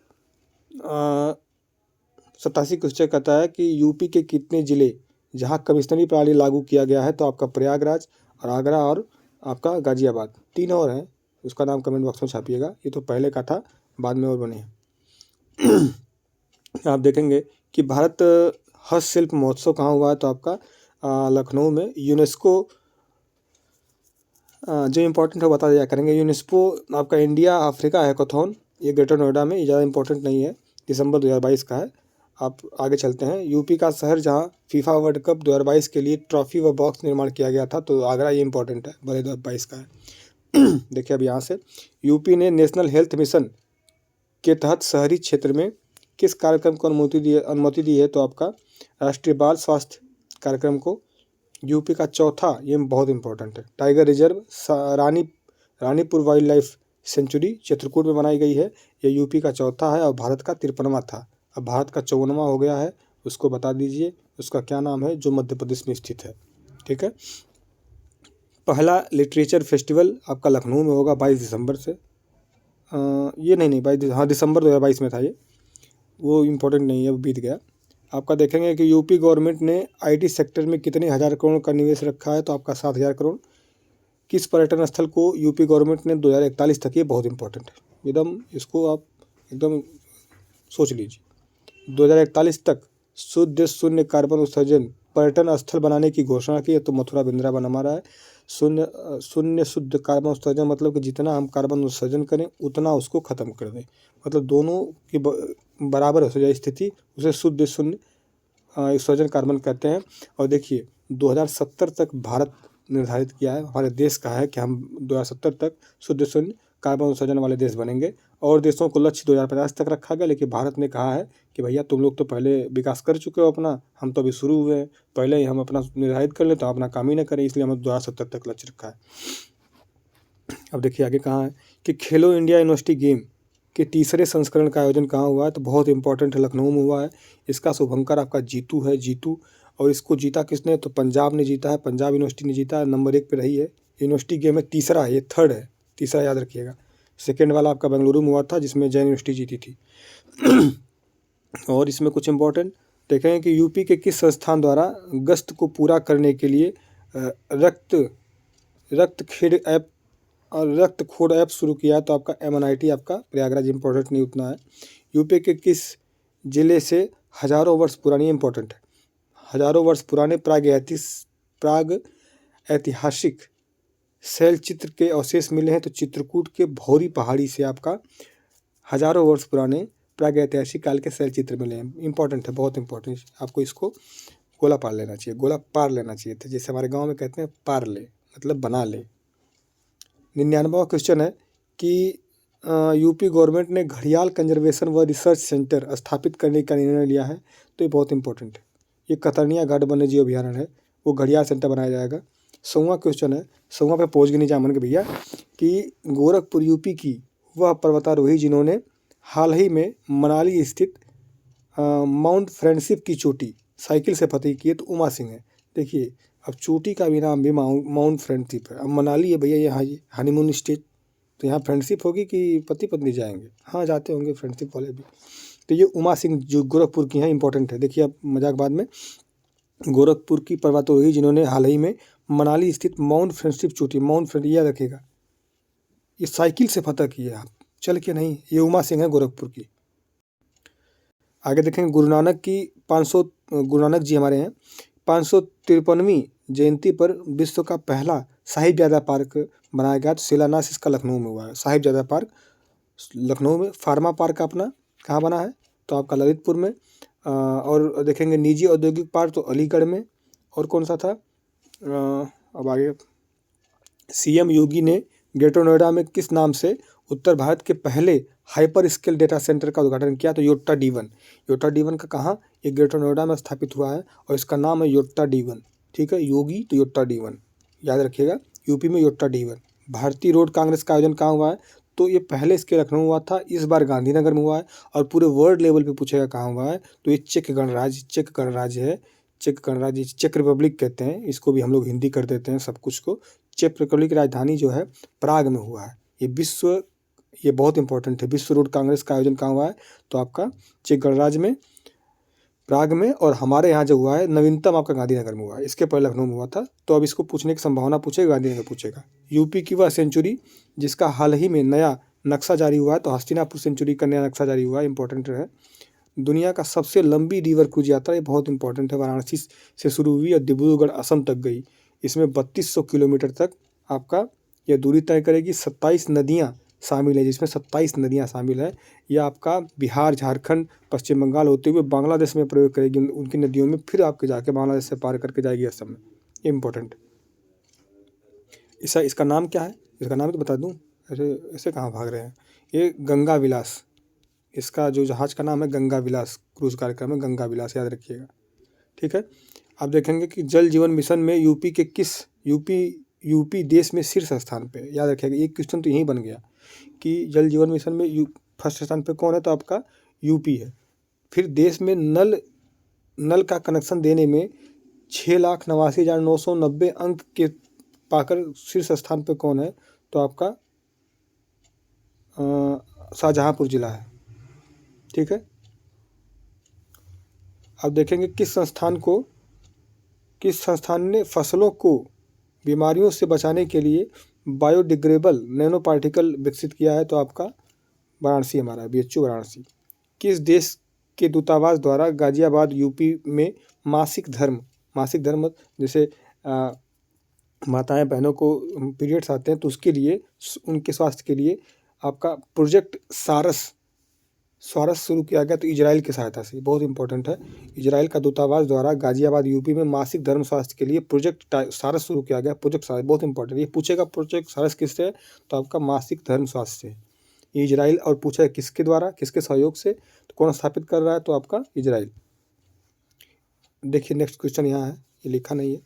87 क्वेश्चन कहता है कि यूपी के कितने जिले जहां कमिश्नरी प्रणाली लागू किया गया है? तो आपका प्रयागराज और आगरा और आपका गाजियाबाद, 3 और हैं, उसका नाम कमेंट बॉक्स में छापिएगा। ये तो पहले का था, बाद में और बने हैं। आप देखेंगे कि भारत हस्तशिल्प महोत्सव कहाँ हुआ है? तो आपका लखनऊ में। यूनेस्को जो इम्पोर्टेंट है बता दिया करेंगे। यूनेस्को आपका इंडिया अफ्रीका हैकाथॉन, ये ग्रेटर नोएडा में, ये ज़्यादा इंपॉर्टेंट नहीं है, दिसंबर 2022 का है। आप आगे चलते हैं। यूपी का शहर जहां फीफा वर्ल्ड कप 2022 के लिए ट्रॉफी व बॉक्स निर्माण किया गया था, तो आगरा, ये इंपॉर्टेंट है, भले 2022 का है। देखिए अब यहाँ से यूपी ने नेशनल हेल्थ मिशन के तहत शहरी क्षेत्र में किस कार्यक्रम को अनुमति दी है? तो आपका राष्ट्रीय बाल स्वास्थ्य कार्यक्रम को। यूपी का चौथा, ये बहुत इंपॉर्टेंट है, tiger reserve Ranipur wild life sanctuary Chitrakoot में बनाई गई है। ये यूपी का चौथा है और भारत का 53वां था। अब भारत का 54वां हो गया है, उसको बता दीजिए उसका क्या नाम है, जो मध्य प्रदेश में स्थित है। ठीक है। पहला लिटरेचर फेस्टिवल आपका लखनऊ में होगा 22 दिसंबर से। ये नहीं 22, हाँ दिसंबर 2022 में था ये, वो इम्पोर्टेंट नहीं है, वो बीत गया। आपका देखेंगे कि यूपी गवर्नमेंट ने आईटी सेक्टर में कितने हज़ार करोड़ का निवेश रखा है, तो आपका 7,000 करोड़। किस पर्यटन स्थल को यूपी गवर्नमेंट ने 2041 तक, ये बहुत इंपॉर्टेंट है एकदम, इसको आप एकदम सोच लीजिए, 2041 तक शुद्ध शून्य कार्बन उत्सर्जन पर्यटन स्थल बनाने की घोषणा की है। तो मथुरा वृंदावन हमारा है। शून्य शून्य शुद्ध कार्बन उत्सर्जन मतलब कि जितना हम कार्बन उत्सर्जन करें उतना उसको ख़त्म कर दें, मतलब दोनों की बराबर हो जाए स्थिति, उसे शुद्ध शून्य उत्सर्जन कार्बन कहते हैं। और देखिए 2070 तक भारत निर्धारित किया है, हमारे देश का है कि हम 2070 तक शुद्ध शून्य कार्बन उत्सर्जन वाले देश बनेंगे। और देशों को लक्ष्य 2050 तक रखा गया, लेकिन भारत ने कहा है कि भैया तुम लोग तो पहले विकास कर चुके हो अपना, हम तो अभी शुरू हुए हैं, पहले ही हम अपना निर्धारित कर लें तो अपना काम ही ना करें, इसलिए हमें 2070 तक लक्ष्य रखा है। अब देखिए आगे कहाँ है कि खेलो इंडिया यूनिवर्सिटी गेम के तीसरे संस्करण का आयोजन कहाँ हुआ है, तो बहुत इंपॉर्टेंट है, लखनऊ में हुआ है। इसका शुभंकर आपका जीतू है, जीतू। और इसको जीता किसने, तो पंजाब ने जीता है, पंजाब यूनिवर्सिटी ने जीता है, नंबर 1 पे रही है। यूनिवर्सिटी गेम में तीसरा है, ये थर्ड है, तीसरा याद रखिएगा। सेकेंड वाला आपका बेंगलुरु में हुआ था, जिसमें जैन यूनिवर्सिटी जीती थी। और इसमें कुछ इंपॉर्टेंट देखेंगे कि यूपी के किस संस्थान द्वारा गश्त को पूरा करने के लिए रक्त खोड़ ऐप शुरू किया है, तो आपका MNIT आपका प्रयागराज, इंपॉर्टेंट नहीं उतना है। यूपी के किस जिले से हजारों वर्ष पुरानी, इंपॉर्टेंट है, हजारों वर्ष पुराने प्राग ऐतिहासिक शैल चित्र के अवशेष मिले हैं, तो चित्रकूट के भौरी पहाड़ी से आपका हजारों वर्ष पुराने प्राग ऐतिहासिक काल के शैल चित्र मिले हैं। इंपॉर्टेंट है, बहुत इंपॉर्टेंट, आपको इसको गोला पार लेना चाहिए, गोला पार लेना चाहिए था, जैसे हमारे गाँव में कहते हैं पार ले, मतलब बना ले। 99वां क्वेश्चन है कि यूपी गवर्नमेंट ने घड़ियाल कंजर्वेशन व रिसर्च सेंटर स्थापित करने का निर्णय लिया है, तो ये बहुत इंपॉर्टेंट है। ये कतरनिया घाट वन्यजीव अभयारण्य है, वो घड़ियाल सेंटर बनाया जाएगा। 100वां क्वेश्चन है, 100वां पे पहुँच गए नहीं जामन के भैया, कि गोरखपुर यूपी की वह पर्वतारोही जिन्होंने हाल ही में मनाली स्थित माउंट फ्रेंडशिप की चोटी साइकिल से फतेह की है, तो उमा सिंह है। देखिए अब चोटी का भी नाम भी माउंट फ्रेंडशिप है। अब मनाली है भैया, यहाँ ये हनीमून स्टेट, तो यहाँ फ्रेंडशिप होगी कि पति पत्नी जाएंगे, हाँ जाते होंगे फ्रेंडशिप वाले भी। तो ये उमा सिंह जो गोरखपुर की हैं, इंपॉर्टेंट है। देखिए अब मजाक बाद में, गोरखपुर की पर्वतारोही जिन्होंने हाल ही में मनाली स्थित माउंट फ्रेंडशिप चोटी, माउंट फ्रेंड याद रखेगा, ये साइकिल से फतह की है, आप चल के नहीं, ये उमा सिंह है गोरखपुर की। आगे देखेंगे गुरु नानक जी हमारे हैं 553वीं जयंती पर विश्व का पहला साहिबजादा पार्क बनाया गया, तो शिलान्यास इसका लखनऊ में हुआ है। साहिबजादा पार्क लखनऊ में। फार्मा पार्क अपना कहाँ बना है, तो आपका ललितपुर में। और देखेंगे निजी औद्योगिक पार्क तो अलीगढ़ में। और कौन सा था, अब आगे, CM योगी ने ग्रेटर नोएडा में किस नाम से उत्तर भारत के पहले हाइपर स्केल डेटा सेंटर का उद्घाटन किया, तो योट्टा D1। योट्टा D1 का कहाँ, ये ग्रेटर नोएडा में स्थापित हुआ है, और इसका नाम है योट्टा D1। ठीक है, योगी तो योट्टा D1 याद रखिएगा, यूपी में योट्टा D1। भारतीय रोड कांग्रेस का आयोजन कहाँ हुआ है, तो ये पहले इसके लखनऊ हुआ था, इस बार गांधीनगर में हुआ है। और पूरे वर्ल्ड लेवल पे पूछेगा कहाँ हुआ है, तो ये चेक गणराज्य है। चेक गणराज्य, चेक रिपब्लिक कहते हैं इसको, भी हम लोग हिंदी कर देते हैं सब कुछ को। चेक रिपब्लिक की राजधानी जो है प्राग में हुआ है। ये बहुत इंपॉर्टेंट है, विश्व रोड कांग्रेस का आयोजन कहाँ हुआ है, तो आपका चेक गणराज्य में, प्राग में। और हमारे यहाँ जो हुआ है नवीनतम आपका गांधीनगर में हुआ है, इसके पहले लखनऊ में हुआ था। तो अब इसको पूछने की संभावना पूछेगा, गांधीनगर पूछेगा। यूपी की वह सेंचुरी जिसका हाल ही में नया नक्शा जारी हुआ है, तो हस्तिनापुर सेंचुरी का नया नक्शा जारी हुआ है, इंपॉर्टेंट है। दुनिया का सबसे लंबी रिवर क्रूज यात्रा, ये बहुत इंपॉर्टेंट है, वाराणसी से शुरू हुई और डिब्रूगढ़ असम तक गई। इसमें 3200 किलोमीटर तक आपका यह दूरी तय करेगी। 27 नदियाँ शामिल है, जिसमें 27 नदियाँ शामिल है। यह आपका बिहार, झारखंड, पश्चिम बंगाल होते हुए बांग्लादेश में प्रवेश करेगी उनकी नदियों में, फिर आपके जाके बांग्लादेश से पार करके जाएगी असम में। ये इंपॉर्टेंट। इसका नाम क्या है, इसका नाम तो बता दूँ, ऐसे कहाँ भाग रहे हैं। ये गंगा विलास, इसका जो जहाज़ का नाम है गंगा विलास, क्रूज कार्यक्रम है गंगा विलास, याद रखिएगा। ठीक है। आप देखेंगे कि जल जीवन मिशन में यूपी देश में शीर्ष स्थान पे, याद रखिएगा। एक क्वेश्चन तो यही बन गया कि जल जीवन मिशन में फर्स्ट स्थान पे कौन है, तो आपका यूपी है। फिर देश में नल का कनेक्शन देने में 6,89,990 अंक के पाकर शीर्ष स्थान पर कौन है? तो आपका शाहजहांपुर जिला है। ठीक है, अब देखेंगे किस संस्थान ने फसलों को बीमारियों से बचाने के लिए बायोडिग्रेडेबल नैनो पार्टिकल विकसित किया है? तो आपका वाराणसी हमारा BHU वाराणसी। किस देश के दूतावास द्वारा गाजियाबाद यूपी में मासिक धर्म जैसे माताएं बहनों को पीरियड्स आते हैं तो उसके लिए उनके स्वास्थ्य के लिए आपका प्रोजेक्ट सारस शुरू किया गया? तो इजराइल की सहायता से, बहुत इंपॉर्टेंट है। इजराइल का दूतावास द्वारा गाजियाबाद यूपी में मासिक धर्म स्वास्थ्य के लिए प्रोजेक्ट सारस शुरू किया गया। प्रोजेक्ट सारस बहुत इंपॉर्टेंट, ये पूछेगा प्रोजेक्ट सारस किससे है? तो आपका मासिक धर्म स्वास्थ्य से। ये इजराइल, और पूछा है किसके द्वारा, किसके सहयोग से, तो कौन स्थापित कर रहा है? तो आपका इजराइल। देखिए नेक्स्ट क्वेश्चन यहाँ है, ये लिखा नहीं है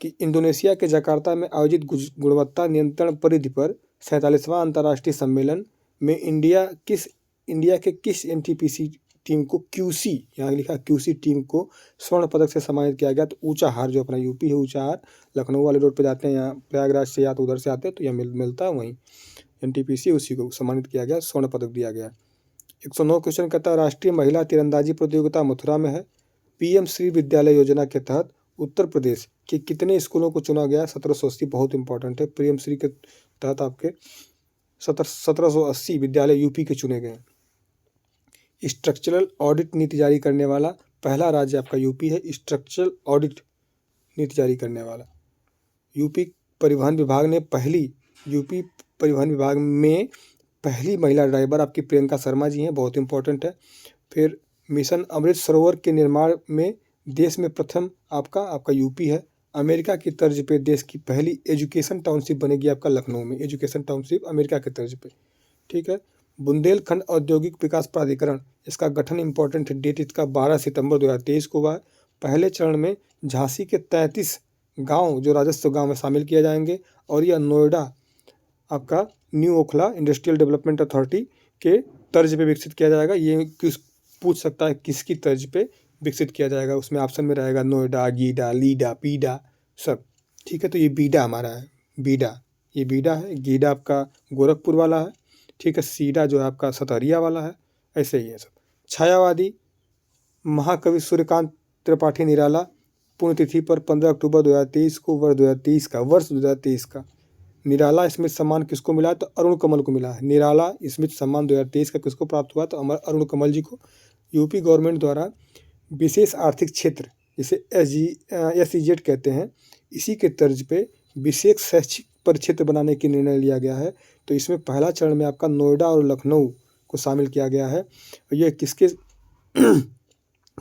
कि इंडोनेशिया के जकार्ता में आयोजित गुणवत्ता नियंत्रण परिधि पर 47वां अंतर्राष्ट्रीय सम्मेलन में इंडिया के किस NTPC टीम को QC, यहाँ लिखा QC टीम को स्वर्ण पदक से सम्मानित किया गया? तो ऊंचाहार, जो अपना यूपी है ऊंचाहार, लखनऊ वाले रोड पे जाते हैं, यहाँ प्रयागराज से या तो उधर से आते हैं तो यहाँ मिलता है वहीं NTPC, उसी को सम्मानित किया गया, स्वर्ण पदक दिया गया। 109 क्वेश्चन कहता है राष्ट्रीय महिला तीरंदाजी प्रतियोगिता मथुरा में है। PM श्री विद्यालय योजना के तहत उत्तर प्रदेश के कितने स्कूलों को चुना गया? 1780, बहुत इंपॉर्टेंट है। PM श्री के तहत आपके 1780 विद्यालय यूपी के चुने गए। स्ट्रक्चरल ऑडिट नीति जारी करने वाला पहला राज्य आपका यूपी है। स्ट्रक्चरल ऑडिट नीति जारी करने वाला यूपी परिवहन विभाग में पहली महिला ड्राइवर आपकी प्रियंका शर्मा जी हैं, बहुत इंपॉर्टेंट है। फिर मिशन अमृत सरोवर के निर्माण में देश में प्रथम आपका यूपी है। अमेरिका की तर्ज पे देश की पहली एजुकेशन टाउनशिप बनेगी आपका लखनऊ में, एजुकेशन टाउनशिप अमेरिका के तर्ज पे। ठीक है, बुंदेलखंड औद्योगिक विकास प्राधिकरण, इसका गठन इंपॉर्टेंट है, डेट इसका 12 सितंबर 2023 को हुआ है। पहले चरण में झांसी के 33 गांव जो राजस्व गांव में शामिल किए जाएंगे, और यह नोएडा आपका new Okhla industrial development authority के तर्ज पे विकसित किया जाएगा। ये पूछ सकता है किसकी तर्ज पे विकसित किया जाएगा, उसमें ऑप्शन में रहेगा नोएडा, गीडा, लीडा, पीडा सब। ठीक है, तो ये बीडा हमारा है, ये बीडा है। गीडा आपका गोरखपुर वाला है। ठीक है, सीडा जो है आपका सतहरिया वाला है, ऐसे ही है सब। छायावादी महाकवि सूर्यकांत त्रिपाठी निराला पुण्यतिथि पर 15 अक्टूबर 2023 को वर्ष 2023 का निराला स्मृति सम्मान किसको मिला? तो अरुण कमल को मिला है। निराला स्मृति सम्मान 2023 का किसको प्राप्त हुआ? तो अरुण कमल जी को। यूपी गवर्नमेंट द्वारा विशेष आर्थिक क्षेत्र, जिसे SEZ कहते हैं, इसी के तर्ज पे विशेष शैक्षिक परिक्षेत्र बनाने की निर्णय लिया गया है। तो इसमें पहला चरण में आपका नोएडा और लखनऊ को शामिल किया गया है। ये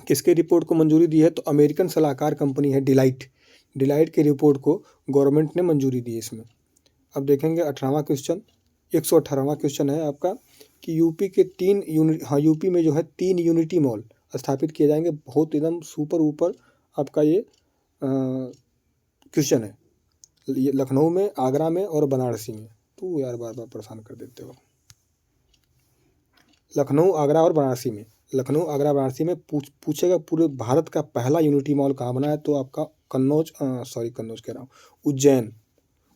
किसके रिपोर्ट को मंजूरी दी है? तो अमेरिकन सलाहकार कंपनी है डिलाइट की रिपोर्ट को गवर्नमेंट ने मंजूरी दी है इसमें। अब देखेंगे 18वां क्वेश्चन, 118वां क्वेश्चन है आपका कि यूपी में जो है 3 यूनिटी मॉल स्थापित किए जाएंगे। बहुत एकदम सुपर ऊपर आपका ये क्वेश्चन है, ये लखनऊ में, आगरा में और बनारसी में। तो यार बार बार परेशान कर देते हो। लखनऊ, आगरा और वाराणसी में पूछेगा पूरे भारत का पहला यूनिटी मॉल कहाँ बना है? तो आपका कन्नौज कह रहा हूँ,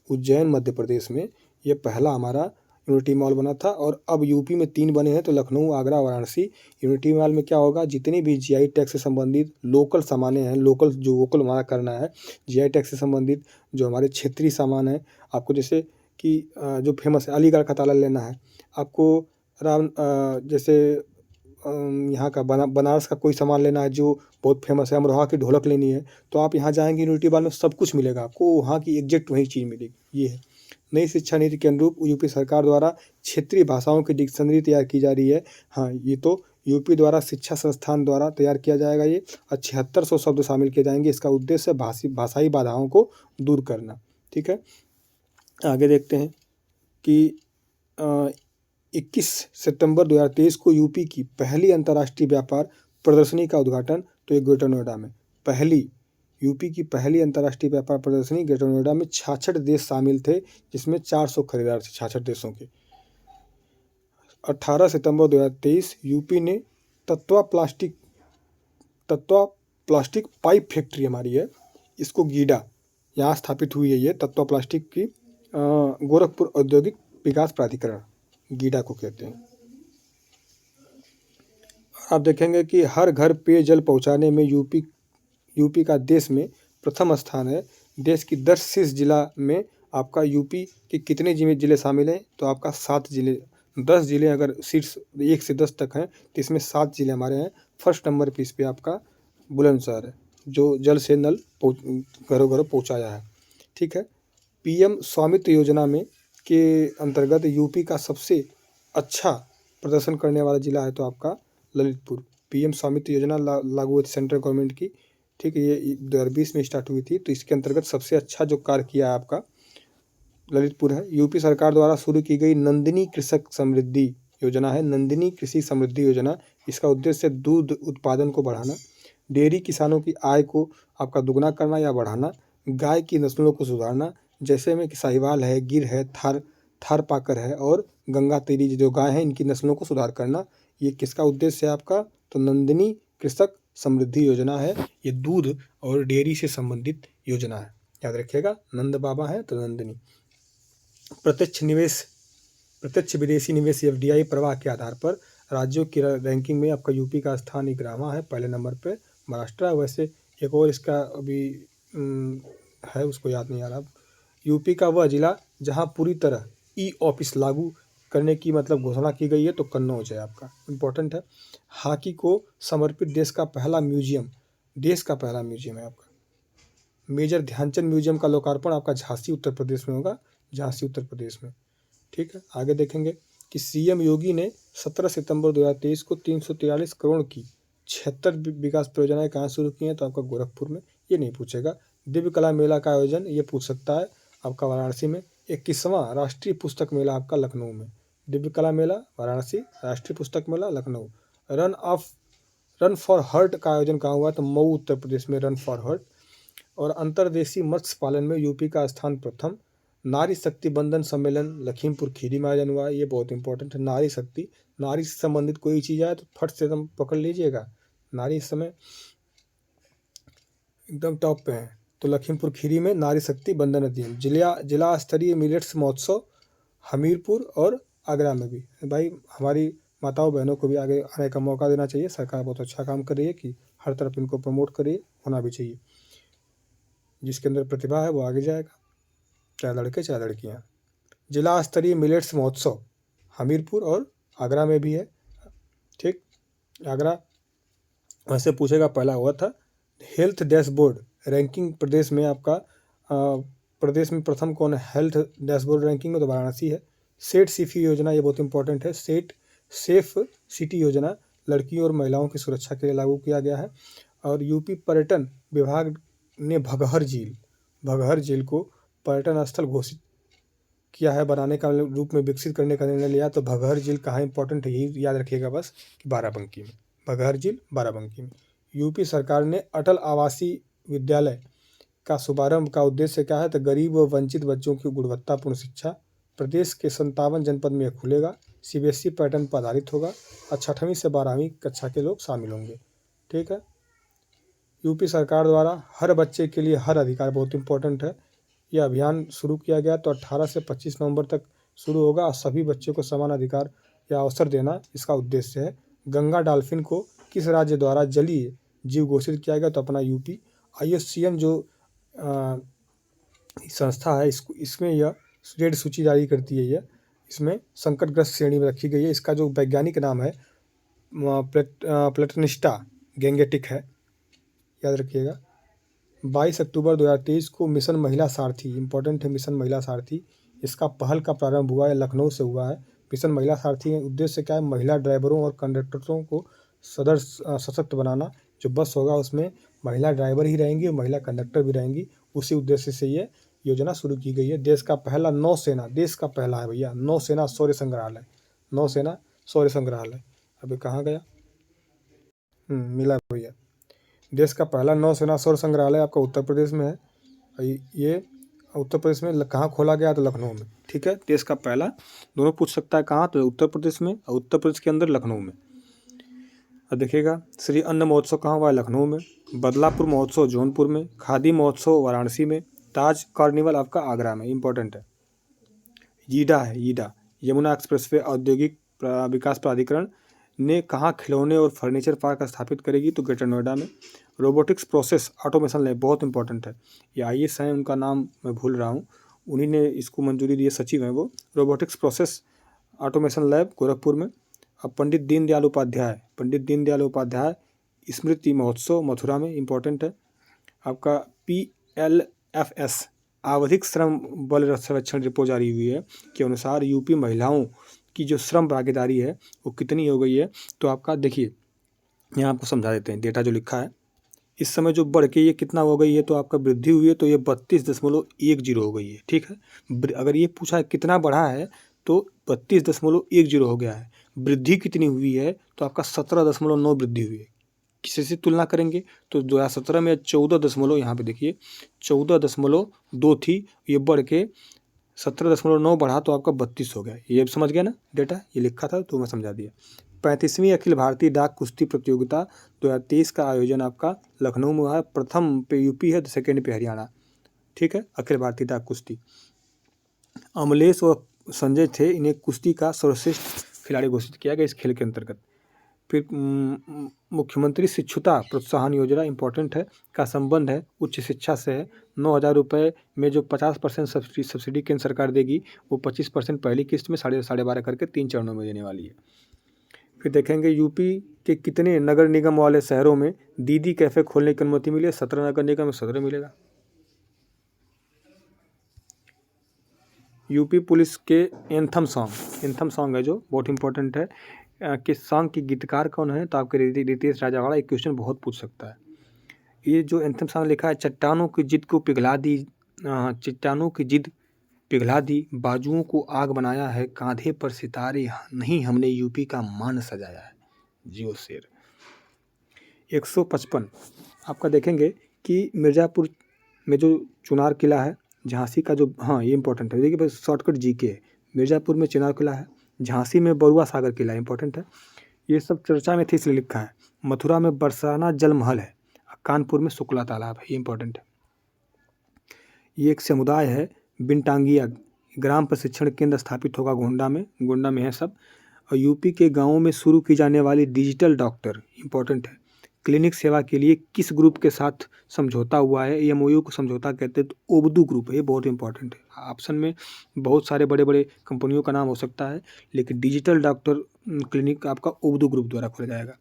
उज्जैन मध्य प्रदेश में ये पहला हमारा यूनिटी मॉल बना था। और अब यूपी में 3 बने हैं, तो लखनऊ, आगरा, वाराणसी। यूनिटी मॉल में क्या होगा? जितनी भी GI टैक्स से संबंधित लोकल सामानें हैं, जो वोकल हमारा करना है, GI टैक्स से संबंधित जो हमारे क्षेत्रीय सामान है, आपको जैसे कि जो फेमस है, अलीगढ़ का ताला लेना है आपको, जैसे यहाँ का बनारस का कोई सामान लेना है जो बहुत फेमस है, अमरोहा की ढोलक लेनी है, तो आप यहाँ जाएंगे यूनिटी मॉल में सब कुछ मिलेगा आपको, वहाँ की एग्जैक्ट वही चीज़ मिलेगी। ये है। नई शिक्षा नीति के अनुरूप यूपी सरकार द्वारा क्षेत्रीय भाषाओं की डिक्शनरी तैयार की जा रही है। हाँ, ये तो यूपी द्वारा शिक्षा संस्थान द्वारा तैयार किया जाएगा ये, और 7600 शब्द शामिल किए जाएंगे। इसका उद्देश्य भाषाई बाधाओं को दूर करना। ठीक है, आगे देखते हैं कि 21 सितंबर 2023 को यूपी की पहली अंतर्राष्ट्रीय व्यापार प्रदर्शनी का उद्घाटन, तो ये ग्रेटर नोएडा में यूपी की पहली अंतर्राष्ट्रीय व्यापार प्रदर्शनी ग्रेटर नोएडा में 66 देश शामिल थे, जिसमें 400 खरीदार थे 66 देशों के। 18 सितंबर 2023 यूपी ने तत्वा प्लास्टिक पाइप फैक्ट्री हमारी है, इसको गीडा यहाँ स्थापित हुई है। ये तत्वा प्लास्टिक की गोरखपुर औद्योगिक विकास प्राधिकरण, गीडा को कहते हैं। आप देखेंगे कि हर घर पेयजल पहुंचाने में यूपी का देश में प्रथम स्थान है। देश की 10 शीर्ष जिला में आपका यूपी के कितने जिले शामिल हैं? तो आपका 7 जिले, 10 जिले अगर शीर्ष 1 से 10 तक हैं तो इसमें 7 जिले हमारे हैं। फर्स्ट नंबर पे इस पे आपका बुलंदशहर है, जो जल से नल घरों घरों पहुँचाया है। ठीक है। पीएम स्वामित्व योजना में के अंतर्गत यूपी का सबसे अच्छा प्रदर्शन करने वाला जिला है तो आपका ललितपुर। पीएम स्वामित्व योजना लागू हुई थी सेंट्रल गवर्नमेंट की। ठीक है, ये 2020 में स्टार्ट हुई थी, तो इसके अंतर्गत सबसे अच्छा जो कार्य किया है आपका ललितपुर है। यूपी सरकार द्वारा शुरू की गई नंदिनी कृषक समृद्धि योजना है, नंदिनी कृषि समृद्धि योजना। इसका उद्देश्य दूध उत्पादन को बढ़ाना, डेयरी किसानों की आय को आपका दुगना करना या बढ़ाना, गाय की नस्लों को सुधारना, जैसे में कि साहिवाल है, गिर है, थार पाकर है और गंगा तेरी जो गाय है, इनकी नस्लों को सुधार करना। ये किसका उद्देश्य है आपका? तो नंदिनी कृषक समृद्धि योजना है। ये दूध और डेयरी से संबंधित योजना है, याद रखिएगा। नंद बाबा है तो नंदिनी। प्रत्यक्ष विदेशी निवेश एफडीआई प्रवाह के आधार पर राज्यों की रैंकिंग में आपका यूपी का स्थान 11वां है, पहले नंबर पे महाराष्ट्र है। वैसे एक और इसका अभी है, उसको याद नहीं आ रहा। यूपी का वह जिला जहां पूरी तरह ई ऑफिस लागू करने की मतलब घोषणा की गई है तो कन्नौज है आपका, इम्पोर्टेंट है। हॉकी को समर्पित देश का पहला म्यूजियम है आपका मेजर ध्यानचंद म्यूजियम का लोकार्पण आपका झांसी उत्तर प्रदेश में होगा, झांसी उत्तर प्रदेश में। ठीक है। आगे देखेंगे कि सीएम योगी ने 17 सितंबर 2023 को 343 करोड़ की 76 विकास परियोजनाएं कहाँ शुरू की हैं? तो आपका गोरखपुर में। ये नहीं पूछेगा। दिव्य कला मेला का आयोजन ये पूछ सकता है आपका वाराणसी में। 21वां राष्ट्रीय पुस्तक मेला आपका लखनऊ में। दिव्य कला मेला वाराणसी, राष्ट्रीय पुस्तक मेला लखनऊ। रन फॉर हर्ट का आयोजन कहाँ हुआ? तो मऊ उत्तर प्रदेश में रन फॉर हर्ट। और अंतर्देशीय मत्स्य पालन में यूपी का स्थान प्रथम। नारी शक्ति बंधन सम्मेलन लखीमपुर खीरी में आयोजन हुआ है, ये बहुत इंपॉर्टेंट है। नारी शक्ति, नारी से संबंधित कोई चीज़ आए तो फट से एकदम पकड़ लीजिएगा। नारी इस समय एकदम टॉप पे है, तो लखीमपुर खीरी में नारी शक्ति बंधन अधिनियम। जिला स्तरीय मिलेट्स महोत्सव हमीरपुर और आगरा में भी। भाई हमारी माताओं बहनों को भी आगे आने का मौका देना चाहिए। सरकार बहुत अच्छा काम कर रही है कि हर तरफ इनको प्रमोट कर रही है, होना भी चाहिए। जिसके अंदर प्रतिभा है वो आगे जाएगा, चाहे लड़के चाहे लड़कियाँ। जिला स्तरीय मिलेट्स महोत्सव हमीरपुर और आगरा में भी है। ठीक, आगरा वैसे पूछेगा पहला हुआ था। हेल्थ डैशबोर्ड रैंकिंग प्रदेश में आपका प्रदेश में प्रथम कौन है? हेल्थ डैशबोर्ड रैंकिंग में तो वाराणसी है। सेठ सिटी योजना ये बहुत इंपॉर्टेंट है। सेफ सिटी योजना लड़कियों और महिलाओं की सुरक्षा के लिए लागू किया गया है। और यूपी पर्यटन विभाग ने भगहर झील को पर्यटन स्थल घोषित किया है, बनाने का रूप में विकसित करने का निर्णय लिया। तो भगहर झील कहाँ इंपॉर्टेंट है यही याद रखिएगा बस, कि बाराबंकी में। भगहर झील बाराबंकी में। यूपी सरकार ने अटल आवासीय विद्यालय का शुभारंभ का उद्देश्य क्या है? तो गरीब व वंचित बच्चों की गुणवत्तापूर्ण शिक्षा। प्रदेश के 57 जनपद में खुलेगा। सीबीएसई पैटर्न पर आधारित होगा और 6वीं से 12वीं कक्षा के लोग शामिल होंगे। ठीक है। यूपी सरकार द्वारा हर बच्चे के लिए हर अधिकार बहुत इंपॉर्टेंट है। यह अभियान शुरू किया गया तो 18 से 25 नवंबर तक शुरू होगा और सभी बच्चों को समान अधिकार या अवसर देना इसका उद्देश्य है। गंगा डॉल्फिन को किस राज्य द्वारा जलीय जीव घोषित किया गया? तो अपना यूपी। IUCN जो संस्था है इसमें यह रेड सूची जारी करती है। यह इसमें संकटग्रस्त श्रेणी में रखी गई है। इसका जो वैज्ञानिक नाम है प्लेटनिस्टा गैंगेटिक है, याद रखिएगा। 22 अक्टूबर 2023 को मिशन महिला सारथी, इंपॉर्टेंट है मिशन महिला सारथी, इसका पहल का प्रारंभ हुआ है, लखनऊ से हुआ है। मिशन महिला सारथी का उद्देश्य क्या है? महिला ड्राइवरों और कंडक्टरों को सशक्त बनाना। जो बस होगा उसमें महिला ड्राइवर ही रहेंगी और महिला कंडक्टर भी रहेंगी। उसी उद्देश्य से ये योजना शुरू की गई है। देश का पहला नौसेना, देश का पहला है भैया, नौसेना शौर्य संग्रहालय, नौसेना शौर्य संग्रहालय अभी कहाँ गया? मिला भैया। देश का पहला नौसेना शौर्य संग्रहालय आपका उत्तर प्रदेश में है। ये उत्तर प्रदेश में कहाँ खोला गया? तो लखनऊ में। ठीक है। देश का पहला, दोनों पूछ सकता है कहाँ, तो उत्तर प्रदेश में और उत्तर प्रदेश के अंदर लखनऊ में। और देखिएगा श्री अन्न महोत्सव कहाँ हुआ है? लखनऊ में। बदलापुर महोत्सव जौनपुर में। खादी महोत्सव वाराणसी में। ताज कार्निवल आपका आगरा में, इंपॉर्टेंट है। यीडा है, यीडा यमुना एक्सप्रेसवे औद्योगिक विकास प्राधिकरण ने कहाँ खिलौने और फर्नीचर पार्क स्थापित करेगी? तो ग्रेटर नोएडा में। रोबोटिक्स प्रोसेस ऑटोमेशन लैब बहुत इंपॉर्टेंट है, ये IAS हैं, उनका नाम मैं भूल रहा हूँ, उन्हीं ने इसको मंजूरी दी है, सचिव हैं वो। Robotics process automation lab Gorakhpur में। अब पंडित दीनदयाल उपाध्याय स्मृति महोत्सव मथुरा में, इंपॉर्टेंट है। आपका PLFS आवधिक श्रम बल सर्वेक्षण रिपोर्ट जारी हुई है के अनुसार यूपी महिलाओं की जो श्रम भागीदारी है वो कितनी हो गई है? तो आपका देखिए यहाँ आपको समझा देते हैं, डेटा जो लिखा है इस समय जो बढ़ के ये कितना हो गई है, तो आपका वृद्धि हुई है, तो ये 32.10 हो गई है। ठीक है, अगर ये पूछा है कितना बढ़ा है तो 32.10 हो गया है। वृद्धि कितनी हुई है? तो आपका 17.9 वृद्धि हुई है। किसी से तुलना करेंगे तो 2017 में 14 यहाँ पे देखिए 14.2 थी, ये बढ़ के 17.9 बढ़ा तो आपका 32 हो गया। ये समझ गया ना डेटा, ये लिखा था तो मैं समझा दिया। 35वीं अखिल भारतीय डाक कुश्ती प्रतियोगिता 2023 का आयोजन आपका लखनऊ में हुआ है। प्रथम पे यूपी है, सेकेंड पे हरियाणा। ठीक है, अखिल भारतीय डाक कुश्ती। अमलेश और संजय थे, इन्हें कुश्ती का सर्वश्रेष्ठ खिलाड़ी घोषित किया गया इस खेल के अंतर्गत। फिर मुख्यमंत्री शिक्षुता प्रोत्साहन योजना इंपॉर्टेंट है का संबंध है उच्च शिक्षा से है। 9,000 रुपये में जो 50% सब्सिडी केंद्र सरकार देगी वो 25% पहली किस्त में 12.5 करके 3 चरणों में देने वाली है। फिर देखेंगे यूपी के कितने नगर निगम वाले शहरों में दीदी कैफ़े खोलने की अनुमति मिली है? 17 नगर निगम में 17 मिलेगा। यूपी पुलिस के एंथम सॉन्ग है जो बहुत इंपॉर्टेंट है कि सॉन्ग के गीतकार कौन है? तो आपके रितेश राजावाड़ा। एक क्वेश्चन बहुत पूछ सकता है। ये जो एंथम सॉन्ग लिखा है, चट्टानों की जिद पिघला दी, बाजुओं को आग बनाया है, कांधे पर सितारे नहीं हमने यूपी का मान सजाया है, जियो शेर। 155 आपका देखेंगे कि मिर्ज़ापुर में जो चुनार किला है, झांसी का जो, हाँ ये इंपॉर्टेंट है, देखिए बस शॉर्टकट जीके है। मिर्ज़ापुर में चुनार किला है, झांसी में बरुआ सागर किला इंपॉर्टेंट है, ये सब चर्चा में थी इसलिए लिखा है। मथुरा में बरसाना जल महल है, कानपुर में शुक्ला तालाब है, ये इंपॉर्टेंट है। ये एक समुदाय है बिनटांगिया, ग्राम प्रशिक्षण केंद्र स्थापित होगा गोंडा में है सब। और यूपी के गाँवों में शुरू की जाने वाली डिजिटल डॉक्टर इंपॉर्टेंट है। क्लिनिक सेवा के लिए किस ग्रुप के साथ समझौता हुआ है? MOU को समझौता कहते हैं, तो ओबदू ग्रुप है, ये बहुत इंपॉर्टेंट है। ऑप्शन में बहुत सारे बड़े बड़े कंपनियों का नाम हो सकता है, लेकिन डिजिटल डॉक्टर क्लिनिक आपका ओबदू ग्रुप द्वारा खोला जाएगा,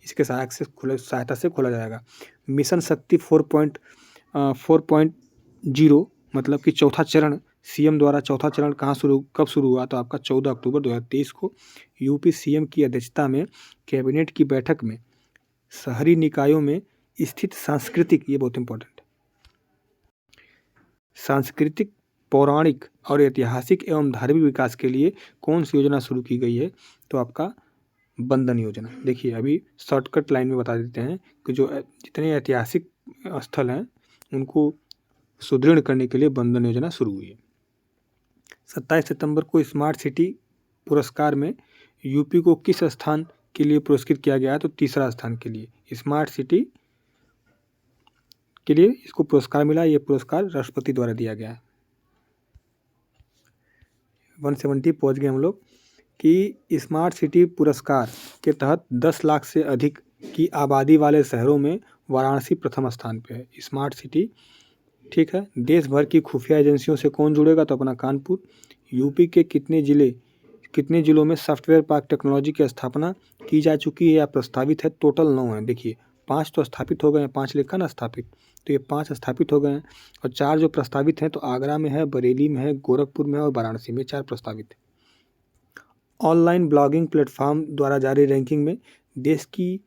इसके सहायता से खोला जाएगा। मिशन शक्ति 4.0 मतलब कि चौथा चरण, CM द्वारा चौथा चरण कब शुरू हुआ? तो आपका 14 अक्टूबर 2023 को यूपी CM की अध्यक्षता में कैबिनेट की बैठक में शहरी निकायों में स्थित सांस्कृतिक, ये बहुत इंपॉर्टेंट है, सांस्कृतिक, पौराणिक और ऐतिहासिक एवं धार्मिक विकास के लिए कौन सी योजना शुरू की गई है? तो आपका बंधन योजना। देखिए अभी शॉर्टकट लाइन में बता देते हैं कि जो जितने ऐतिहासिक स्थल हैं उनको सुदृढ़ करने के लिए बंधन योजना शुरू हुई है। 27 सितंबर को स्मार्ट सिटी पुरस्कार में यूपी को किस स्थान के लिए पुरस्कृत किया गया है? तो तीसरा स्थान के लिए स्मार्ट सिटी के लिए इसको पुरस्कार मिला। ये पुरस्कार राष्ट्रपति द्वारा दिया गया है। 170 पहुँच गए हम लोग कि स्मार्ट सिटी पुरस्कार के तहत 10 लाख से अधिक की आबादी वाले शहरों में वाराणसी प्रथम स्थान पे है, स्मार्ट सिटी। ठीक है, देश भर की खुफिया एजेंसियों से कौन जुड़ेगा? तो अपना कानपुर। यूपी के कितने जिलों में सॉफ्टवेयर पार्क टेक्नोलॉजी की स्थापना की जा चुकी है या प्रस्तावित है? टोटल 9 है। देखिए 5 तो स्थापित हो गए हैं, 5 लिखा ना स्थापित, तो ये 5 स्थापित हो गए हैं, और 4 जो प्रस्तावित हैं तो आगरा में है, बरेली में है, गोरखपुर में है और वाराणसी में, 4 प्रस्तावित है। ऑनलाइन ब्लॉगिंग प्लेटफॉर्म द्वारा जारी रैंकिंग में देश की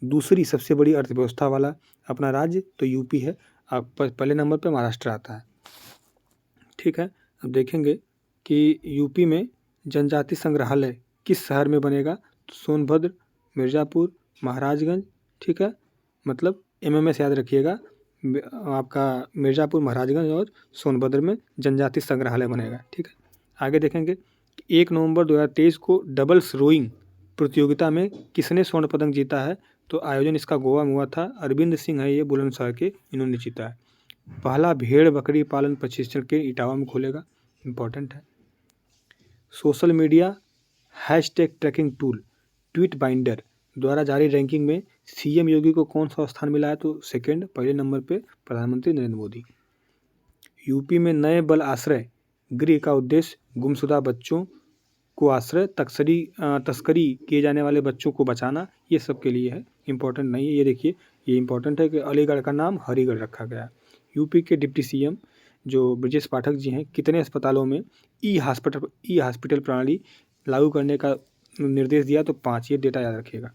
दूसरी सबसे बड़ी अर्थव्यवस्था वाला अपना राज्य तो यूपी है, पहले नंबर पे महाराष्ट्र आता है। ठीक है, अब देखेंगे कि यूपी में जनजाति संग्रहालय किस शहर में बनेगा? तो सोनभद्र, मिर्ज़ापुर, महाराजगंज। ठीक है, मतलब MMS याद रखिएगा, आपका मिर्ज़ापुर, महाराजगंज और सोनभद्र में जनजाति संग्रहालय बनेगा। ठीक है, आगे देखेंगे 1 नवंबर 2023 को डबल्स रोइंग प्रतियोगिता में किसने स्वर्ण पदक जीता है? तो आयोजन इसका गोवा में हुआ था। अरविंद सिंह है ये बुलंदशहर के, इन्होंने जीता है। पहला भेड़ बकरी पालन प्रशिक्षण केंद्र इटावा में खुलेगा, इंपॉर्टेंट है। Social media hashtag tracking tool tweet binder द्वारा जारी रैंकिंग में सीएम योगी को कौन सा स्थान मिला है? तो सेकंड, पहले नंबर पे प्रधानमंत्री नरेंद्र मोदी। यूपी में नए बल आश्रय गृह का उद्देश्य गुमशुदा बच्चों को आश्रय, तस्करी किए जाने वाले बच्चों को बचाना, ये सब के लिए है, इंपॉर्टेंट नहीं है। ये देखिए, ये इंपॉर्टेंट है कि अलीगढ़ का नाम हरिगढ़ रखा गया। यूपी के डिप्टी सीएम जो ब्रजेश पाठक जी हैं, कितने अस्पतालों में ई हॉस्पिटल प्रणाली लागू करने का निर्देश दिया? तो 5, ये डेटा याद रखिएगा।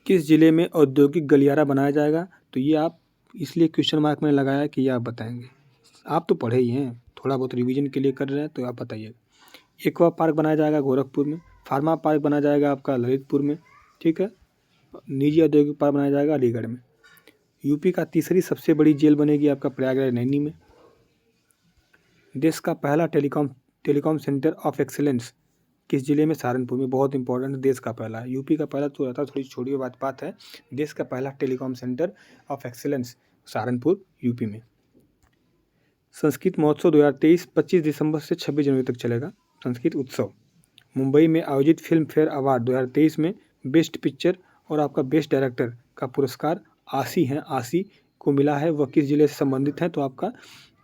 किस जिले में औद्योगिक गलियारा बनाया जाएगा? तो ये आप इसलिए क्वेश्चन मार्क में लगाया कि ये आप बताएंगे, आप तो पढ़े ही हैं, थोड़ा बहुत रिवीजन के लिए कर रहे हैं, तो आप बताइएगा। एक्वा पार्क बनाया जाएगा गोरखपुर में, फार्मा पार्क बनाया जाएगा आपका ललितपुर में, ठीक है। निजी औद्योगिक पार्क बनाया जाएगा अलीगढ़ में। यूपी का तीसरी सबसे बड़ी जेल बनेगी आपका प्रयागराज नैनी में। देश का पहला टेलीकॉम सेंटर ऑफ एक्सीलेंस किस जिले में? सहारनपुर में, बहुत इंपॉर्टेंट, देश का पहला। यूपी का पहला तो रहता, थोड़ी छोटी बात है। देश का पहला telecom centre of excellence Saharanpur UP में। संस्कृत महोत्सव 2023 25 दिसंबर से 26 जनवरी तक चलेगा, संस्कृत उत्सव। मुंबई में आयोजित फिल्म फेयर अवार्ड 2023 में बेस्ट पिक्चर और आपका बेस्ट डायरेक्टर का पुरस्कार आशी को मिला है। वह किस जिले से संबंधित हैं? तो आपका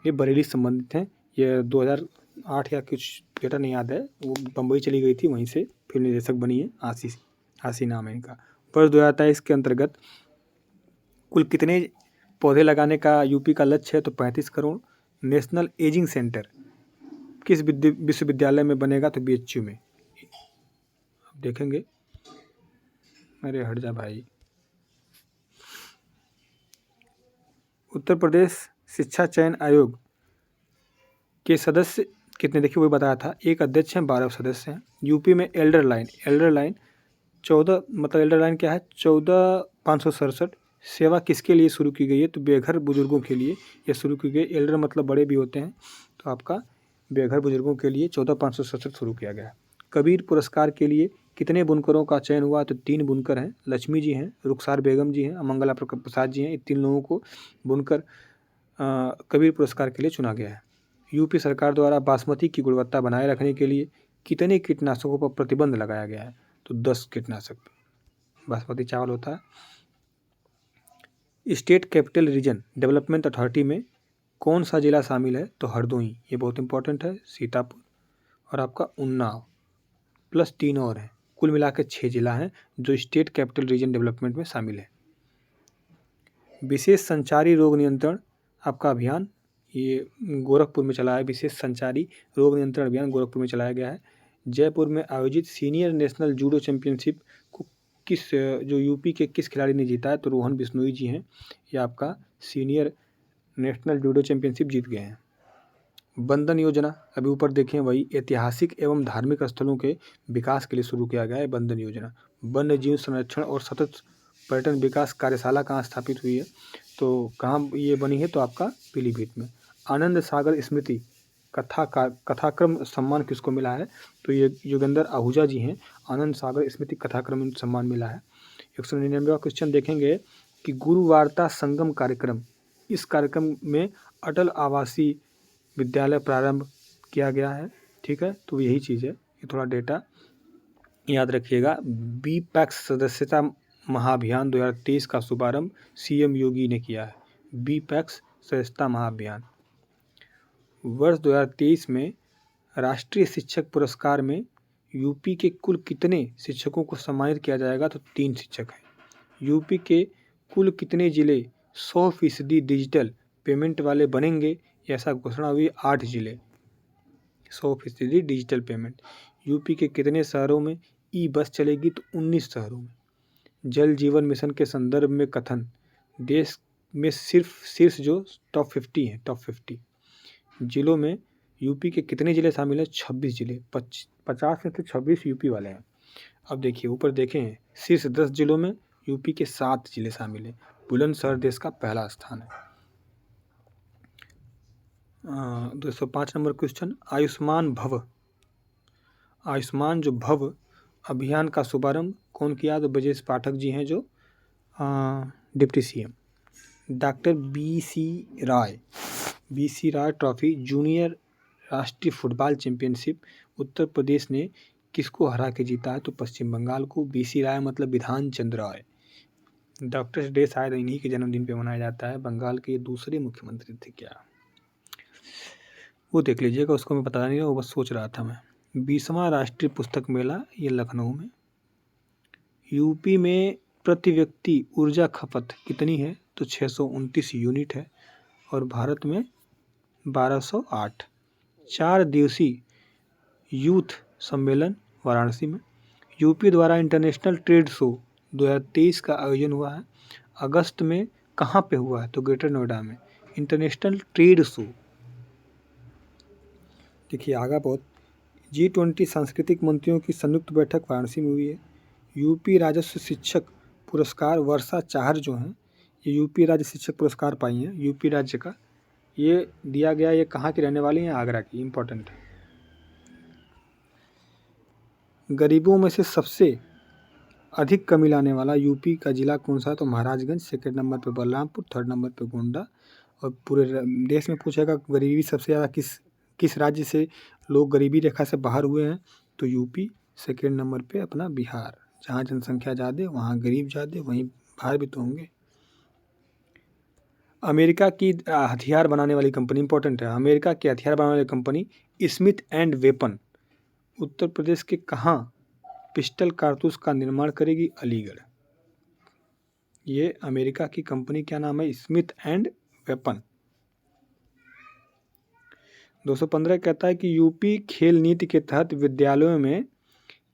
ये बरेली से संबंधित हैं। ये 2008 या कुछ डेटा नहीं याद है, वो बम्बई चली गई थी, वहीं से फिल्म निर्देशक बनी है। आशी नाम है इनका। वर्ष 2023 के अंतर्गत कुल कितने पौधे लगाने का यूपी का लक्ष्य है? तो 35 करोड़। नेशनल एजिंग सेंटर किस विश्वविद्यालय में बनेगा? तो बीएचयू में। देखेंगे, अरे हट जा भाई। उत्तर प्रदेश शिक्षा चयन आयोग के सदस्य कितने? देखिए वही बताया था, एक अध्यक्ष हैं, 12 सदस्य हैं। यूपी में एल्डर लाइन 14, मतलब एल्डर लाइन क्या है? 14,567 सेवा किसके लिए शुरू की गई है? तो बेघर बुजुर्गों के लिए ये शुरू की गई। एल्डर मतलब बड़े भी होते हैं, तो आपका बेघर बुजुर्गों के लिए 14,567 शुरू किया गया। कबीर पुरस्कार के लिए कितने बुनकरों का चयन हुआ? तो 3 बुनकर हैं, लक्ष्मी जी हैं, रुखसार बेगम जी हैं, मंगला प्रसाद जी हैं। इन 3 लोगों को बुनकर कबीर पुरस्कार के लिए चुना गया है। यूपी सरकार द्वारा बासमती की गुणवत्ता बनाए रखने के लिए कितने कीटनाशकों पर प्रतिबंध लगाया गया है? तो 10 कीटनाशक बासमती चावल होता है। State capital region development authority में कौन सा जिला शामिल है? तो हरदोई, ये बहुत इंपॉर्टेंट है, सीतापुर और आपका उन्नाव प्लस 3 और हैं। कुल मिलाकर 6 जिला हैं जो स्टेट कैपिटल रीजन डेवलपमेंट में शामिल है। विशेष संचारी रोग नियंत्रण आपका अभियान, ये गोरखपुर में चला है। विशेष संचारी रोग नियंत्रण अभियान गोरखपुर में चलाया गया है। जयपुर में आयोजित सीनियर नेशनल जूडो चैंपियनशिप को जो यूपी के किस खिलाड़ी ने जीता है? तो रोहन बिश्नोई जी हैं, ये आपका सीनियर नेशनल जूडो चैंपियनशिप जीत गए हैं। बंधन योजना, अभी ऊपर देखें, वही ऐतिहासिक एवं धार्मिक स्थलों के विकास के लिए शुरू किया गया है बंधन योजना। वन्य जीव संरक्षण और सतत पर्यटन विकास कार्यशाला कहाँ स्थापित हुई है? तो कहाँ ये बनी है? तो आपका पीलीभीत में। आनंद सागर स्मृति कथाक्रम सम्मान किसको मिला है? तो ये योगेंद्र आहूजा जी हैं, आनंद सागर स्मृति कथाक्रम सम्मान मिला है। 199वां क्वेश्चन देखेंगे कि गुरु वार्ता संगम कार्यक्रम, इस कार्यक्रम में अटल आवासीय विद्यालय प्रारंभ किया गया है, ठीक है। तो यही चीज़ है, ये थोड़ा डेटा याद रखिएगा। बीपैक्स सदस्यता महाअभियान 2023 का शुभारंभ सीएम योगी ने किया है। बीपैक्स सदस्यता महाअभियान। वर्ष 2023 में राष्ट्रीय शिक्षक पुरस्कार में यूपी के कुल कितने शिक्षकों को सम्मानित किया जाएगा? तो 3 शिक्षक हैं। यूपी के कुल कितने जिले 100% डिजिटल पेमेंट वाले बनेंगे? ऐसा घोषणा हुई 8 जिले 100% डिजिटल पेमेंट। यूपी के कितने शहरों में ई बस चलेगी? तो 19 शहरों में। जल जीवन मिशन के संदर्भ में कथन, देश में सिर्फ शीर्ष जो टॉप 50 हैं, टॉप 50 जिलों में यूपी के कितने ज़िले शामिल हैं? 26 जिले, 50 में से 26 यूपी वाले हैं। अब देखिए ऊपर देखें, शीर्ष 10 जिलों में यूपी के 7 जिले शामिल हैं। बुलंदशहर देश का पहला स्थान है। 205 नंबर क्वेश्चन, आयुष्मान भव आयुष्मान जो भव अभियान का शुभारंभ कौन किया? तो ब्रजेश पाठक जी हैं जो deputy CM. Doctor B C Rai trophy junior राष्ट्रीय फुटबॉल चैंपियनशिप उत्तर प्रदेश ने किसको हरा के जीता है? तो पश्चिम बंगाल को। बी.सी. राय मतलब विधान चंद्र राय। डॉक्टर्स डे शायद इन्हीं के जन्मदिन पे मनाया जाता है। बंगाल के दूसरे मुख्यमंत्री थे क्या? वो देख लीजिएगा, उसको मैं पता नहीं है, वो बस सोच रहा था मैं। 20वां राष्ट्रीय पुस्तक मेला ये लखनऊ में। यूपी में प्रति व्यक्ति ऊर्जा खपत कितनी है? तो 629 यूनिट है और भारत में 1208। 4 दिवसीय यूथ सम्मेलन वाराणसी में। यूपी द्वारा इंटरनेशनल ट्रेड शो 2023 का आयोजन हुआ है। अगस्त में कहाँ पे हुआ है? तो ग्रेटर नोएडा में इंटरनेशनल ट्रेड शो। देखिए आगा बहुत। G20 सांस्कृतिक मंत्रियों की संयुक्त बैठक वाराणसी में हुई है। यूपी राजस्व शिक्षक पुरस्कार वर्षा चाहर जो हैं, ये यूपी राज्य शिक्षक पुरस्कार पाई हैं यूपी राज्य का। ये दिया गया, ये कहाँ की रहने वाली हैं? आगरा की। इम्पोर्टेंट है। गरीबों में से सबसे अधिक कमी लाने वाला यूपी का जिला कौन सा है? तो महाराजगंज। सेकंड नंबर पे बलरामपुर, थर्ड नंबर पे गोंडा। और पूरे देश में पूछेगा गरीबी सबसे ज़्यादा किस राज्य से लोग गरीबी रेखा से बाहर हुए हैं? तो यूपी। सेकंड नंबर पे अपना बिहार। जहाँ जनसंख्या ज़्यादा वहाँ गरीब ज़्यादा, वहीं बाहर भी तो होंगे। अमेरिका की हथियार बनाने वाली कंपनी, इंपॉर्टेंट है, अमेरिका की हथियार बनाने वाली company Smith and weapon Uttar Pradesh के कहाँ पिस्टल कारतूस का निर्माण करेगी? अलीगढ़। ये अमेरिका की कंपनी क्या नाम है? Smith and weapon. 215 कहता है कि यूपी खेल नीति के तहत विद्यालयों में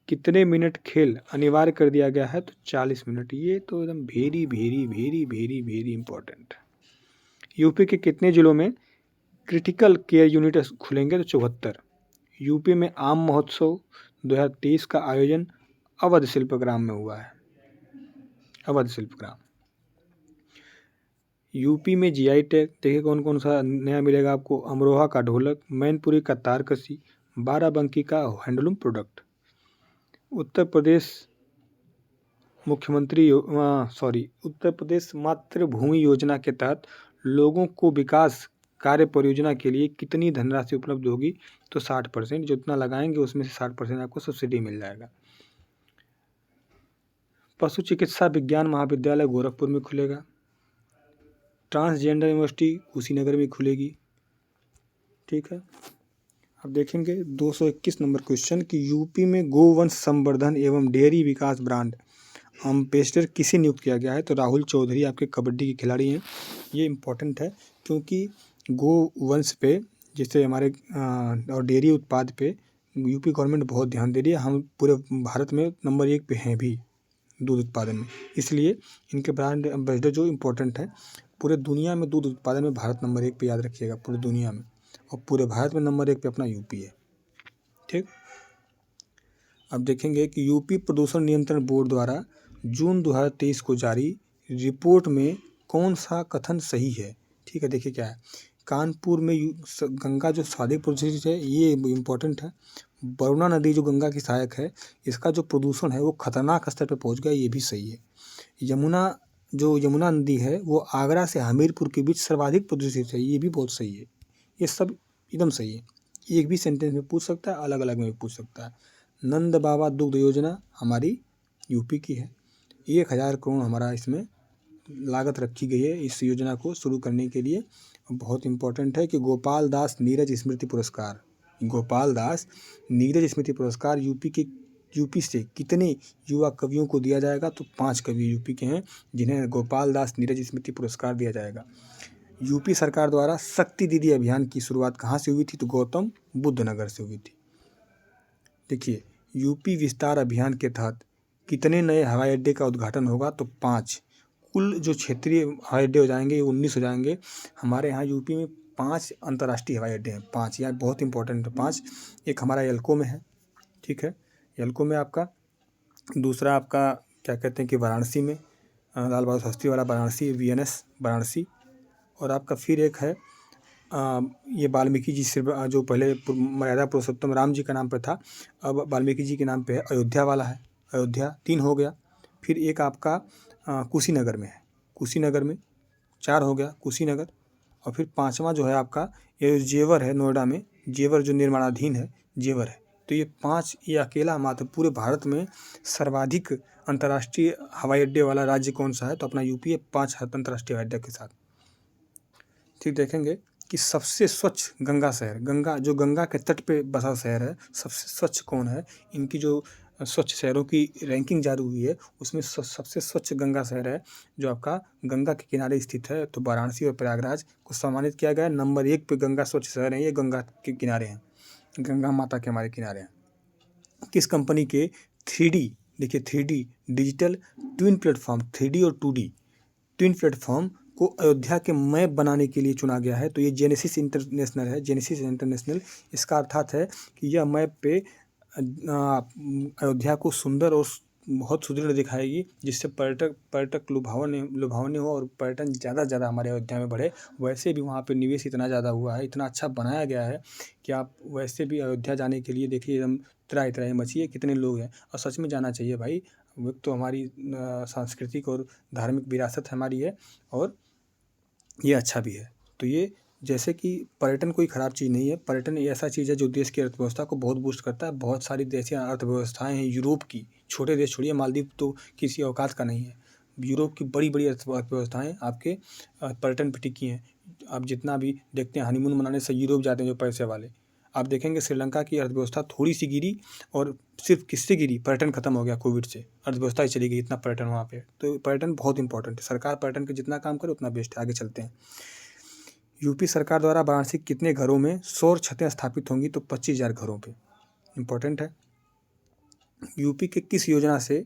कितने मिनट खेल अनिवार्य कर दिया गया है? तो 40 मिनट। ये तो एकदम very very very very very important. UP के कितने जिलों में क्रिटिकल केयर यूनिट खुलेंगे? तो 74। यूपी में आम महोत्सव 2023 का आयोजन अवध शिल्पग्राम में हुआ है। अवध शिल्पग्राम। यूपी में जीआई टैग देखिए कौन कौन सा नया मिलेगा आपको। अमरोहा का ढोलक, मैनपुरी का तारकसी, बाराबंकी का हैंडलूम प्रोडक्ट। उत्तर प्रदेश उत्तर प्रदेश मातृभूमि योजना के तहत लोगों को विकास कार्य परियोजना के लिए कितनी धनराशि उपलब्ध होगी? तो 60%। जितना लगाएंगे उसमें से 60% आपको सब्सिडी मिल जाएगा। पशु चिकित्सा विज्ञान महाविद्यालय गोरखपुर में खुलेगा। ट्रांसजेंडर यूनिवर्सिटी कुशीनगर में खुलेगी। ठीक है। अब देखेंगे 221 नंबर क्वेश्चन कि यूपी में गोवंश संवर्धन एवं डेयरी विकास ब्रांड एम्बेसडर किसे नियुक्त किया गया है? तो राहुल चौधरी आपके कबड्डी के खिलाड़ी हैं। ये इम्पोर्टेंट है क्योंकि गोवंश पे जैसे हमारे और डेयरी उत्पाद पे यूपी गवर्नमेंट बहुत ध्यान दे रही है। हम पूरे भारत में नंबर 1 पे हैं भी दूध उत्पादन में, इसलिए इनके ब्रांड एम्बेसडर जो इम्पोर्टेंट है। पूरे दुनिया में दूध उत्पादन में भारत नंबर 1 पे, याद रखिएगा, पूरी दुनिया में। और पूरे भारत में नंबर 1 पे अपना यूपी है। ठीक। अब देखेंगे कि यूपी प्रदूषण नियंत्रण बोर्ड द्वारा जून 2023 को जारी रिपोर्ट में कौन सा कथन सही है? ठीक है, देखिए क्या है। कानपुर में गंगा जो सर्वाधिक प्रदूषित है, ये इम्पोर्टेंट है। वरुणा नदी जो गंगा की सहायक है, इसका जो प्रदूषण है वो खतरनाक स्तर पर पहुंच गया, ये भी सही है। यमुना नदी है वो आगरा से हमीरपुर के बीच सर्वाधिक प्रदूषित है, ये भी बहुत सही है। ये सब एकदम सही है। एक भी सेंटेंस में पूछ सकता है, अलग अलग में भी पूछ सकता है। नंद बाबा दुग्ध योजना हमारी यूपी की है। 1000 करोड़ हमारा इसमें लागत रखी गई है इस योजना को शुरू करने के लिए। बहुत इंपॉर्टेंट है कि गोपाल दास नीरज स्मृति पुरस्कार यूपी से कितने युवा कवियों को दिया जाएगा? तो 5 कवि यूपी के हैं जिन्हें गोपाल दास नीरज स्मृति पुरस्कार दिया जाएगा। यूपी सरकार द्वारा शक्ति दीदी अभियान की शुरुआत कहाँ से हुई थी? तो गौतम बुद्ध नगर से हुई थी। देखिए यूपी विस्तार अभियान के तहत कितने नए हवाई अड्डे का उद्घाटन होगा? तो 5। कुल जो क्षेत्रीय हवाई अड्डे हो जाएंगे 19 हो जाएंगे। हमारे यहाँ यूपी में 5 अंतर्राष्ट्रीय हवाई अड्डे हैं। 5 यार बहुत इंपॉर्टेंट है 5। एक हमारा येल्को में है। ठीक है, येल्को में आपका। दूसरा आपका क्या कहते हैं कि वाराणसी में लाल बहादुर शास्त्री वाला वाराणसी VNS वाराणसी। और आपका फिर एक है ये वाल्मीकि जी से जो पहले मर्यादा पुरुषोत्तम राम जी का नाम पे था, अब वाल्मीकि जी के नाम पे है। अयोध्या वाला है, अयोध्या 3 हो गया। फिर एक आपका कुशीनगर में है, कुशीनगर में 4 हो गया कुशीनगर। और फिर 5वां जो है आपका ये जेवर है, नोएडा में जेवर जो निर्माणाधीन है, जेवर है। तो ये 5, ये अकेला मात्र पूरे भारत में सर्वाधिक अंतर्राष्ट्रीय हवाई अड्डे वाला राज्य कौन सा है, तो अपना यूपी है 5 अंतर्राष्ट्रीय हवाई अड्डे के साथ। ठीक, देखेंगे कि सबसे स्वच्छ गंगा शहर, गंगा जो गंगा के तट पे बसा शहर है, सबसे स्वच्छ कौन है। इनकी जो स्वच्छ शहरों की रैंकिंग जारी हुई है, उसमें सबसे स्वच्छ गंगा शहर है जो आपका गंगा के किनारे स्थित है, तो वाराणसी और प्रयागराज को सम्मानित किया गया है। नंबर 1 पे गंगा स्वच्छ शहर है, ये गंगा के किनारे हैं, गंगा माता के हमारे किनारे हैं। किस कंपनी के 3D, देखिए 3D digital twin platform, 3D और 2D ट्विन प्लेटफॉर्म को अयोध्या के मैप बनाने के लिए चुना गया है। तो ये जेनेसिस इंटरनेशनल है, जेनेसिस इंटरनेशनल। इसका अर्थात है कि यह मैप पे अयोध्या को सुंदर और बहुत सुदृढ़ दिखाएगी, जिससे पर्यटक लुभावने हो और पर्यटन ज़्यादा से ज़्यादा हमारे अयोध्या में बढ़े। वैसे भी वहाँ पे निवेश इतना ज़्यादा हुआ है, इतना अच्छा बनाया गया है कि आप वैसे भी अयोध्या जाने के लिए देखिए एकदम त्राही मची है, कितने लोग हैं। और सच में जाना चाहिए भाई, वो तो हमारी सांस्कृतिक और धार्मिक विरासत हमारी है, और ये अच्छा भी है। तो ये जैसे कि पर्यटन कोई ख़राब चीज़ नहीं है, पर्यटन ये ऐसा चीज़ है जो देश की अर्थव्यवस्था को बहुत बूस्ट करता है। बहुत सारी ऐसी अर्थव्यवस्थाएं हैं यूरोप की, छोटे देश छोड़िए, मालदीव तो किसी औकात का नहीं है। यूरोप की बड़ी अर्थव्यवस्थाएं आपके पर्यटन पे टिकी हैं। आप जितना भी देखते हैं हनीमून मनाने से यूरोप जाते हैं जो पैसे वाले, आप देखेंगे श्रीलंका की अर्थव्यवस्था थोड़ी सी गिरी, और सिर्फ किससे गिरी, पर्यटन खत्म हो गया कोविड से, अर्थव्यवस्था ही चली गई, इतना पर्यटन वहाँ पे। तो पर्यटन बहुत इंपॉर्टेंट है, सरकार पर्यटन के जितना काम करे उतना बेस्ट है। आगे चलते हैं। यूपी सरकार द्वारा वाराणसी के कितने घरों में सौर छतें स्थापित होंगी, तो 25,000 घरों पे। इंपॉर्टेंट है। यूपी के किस योजना से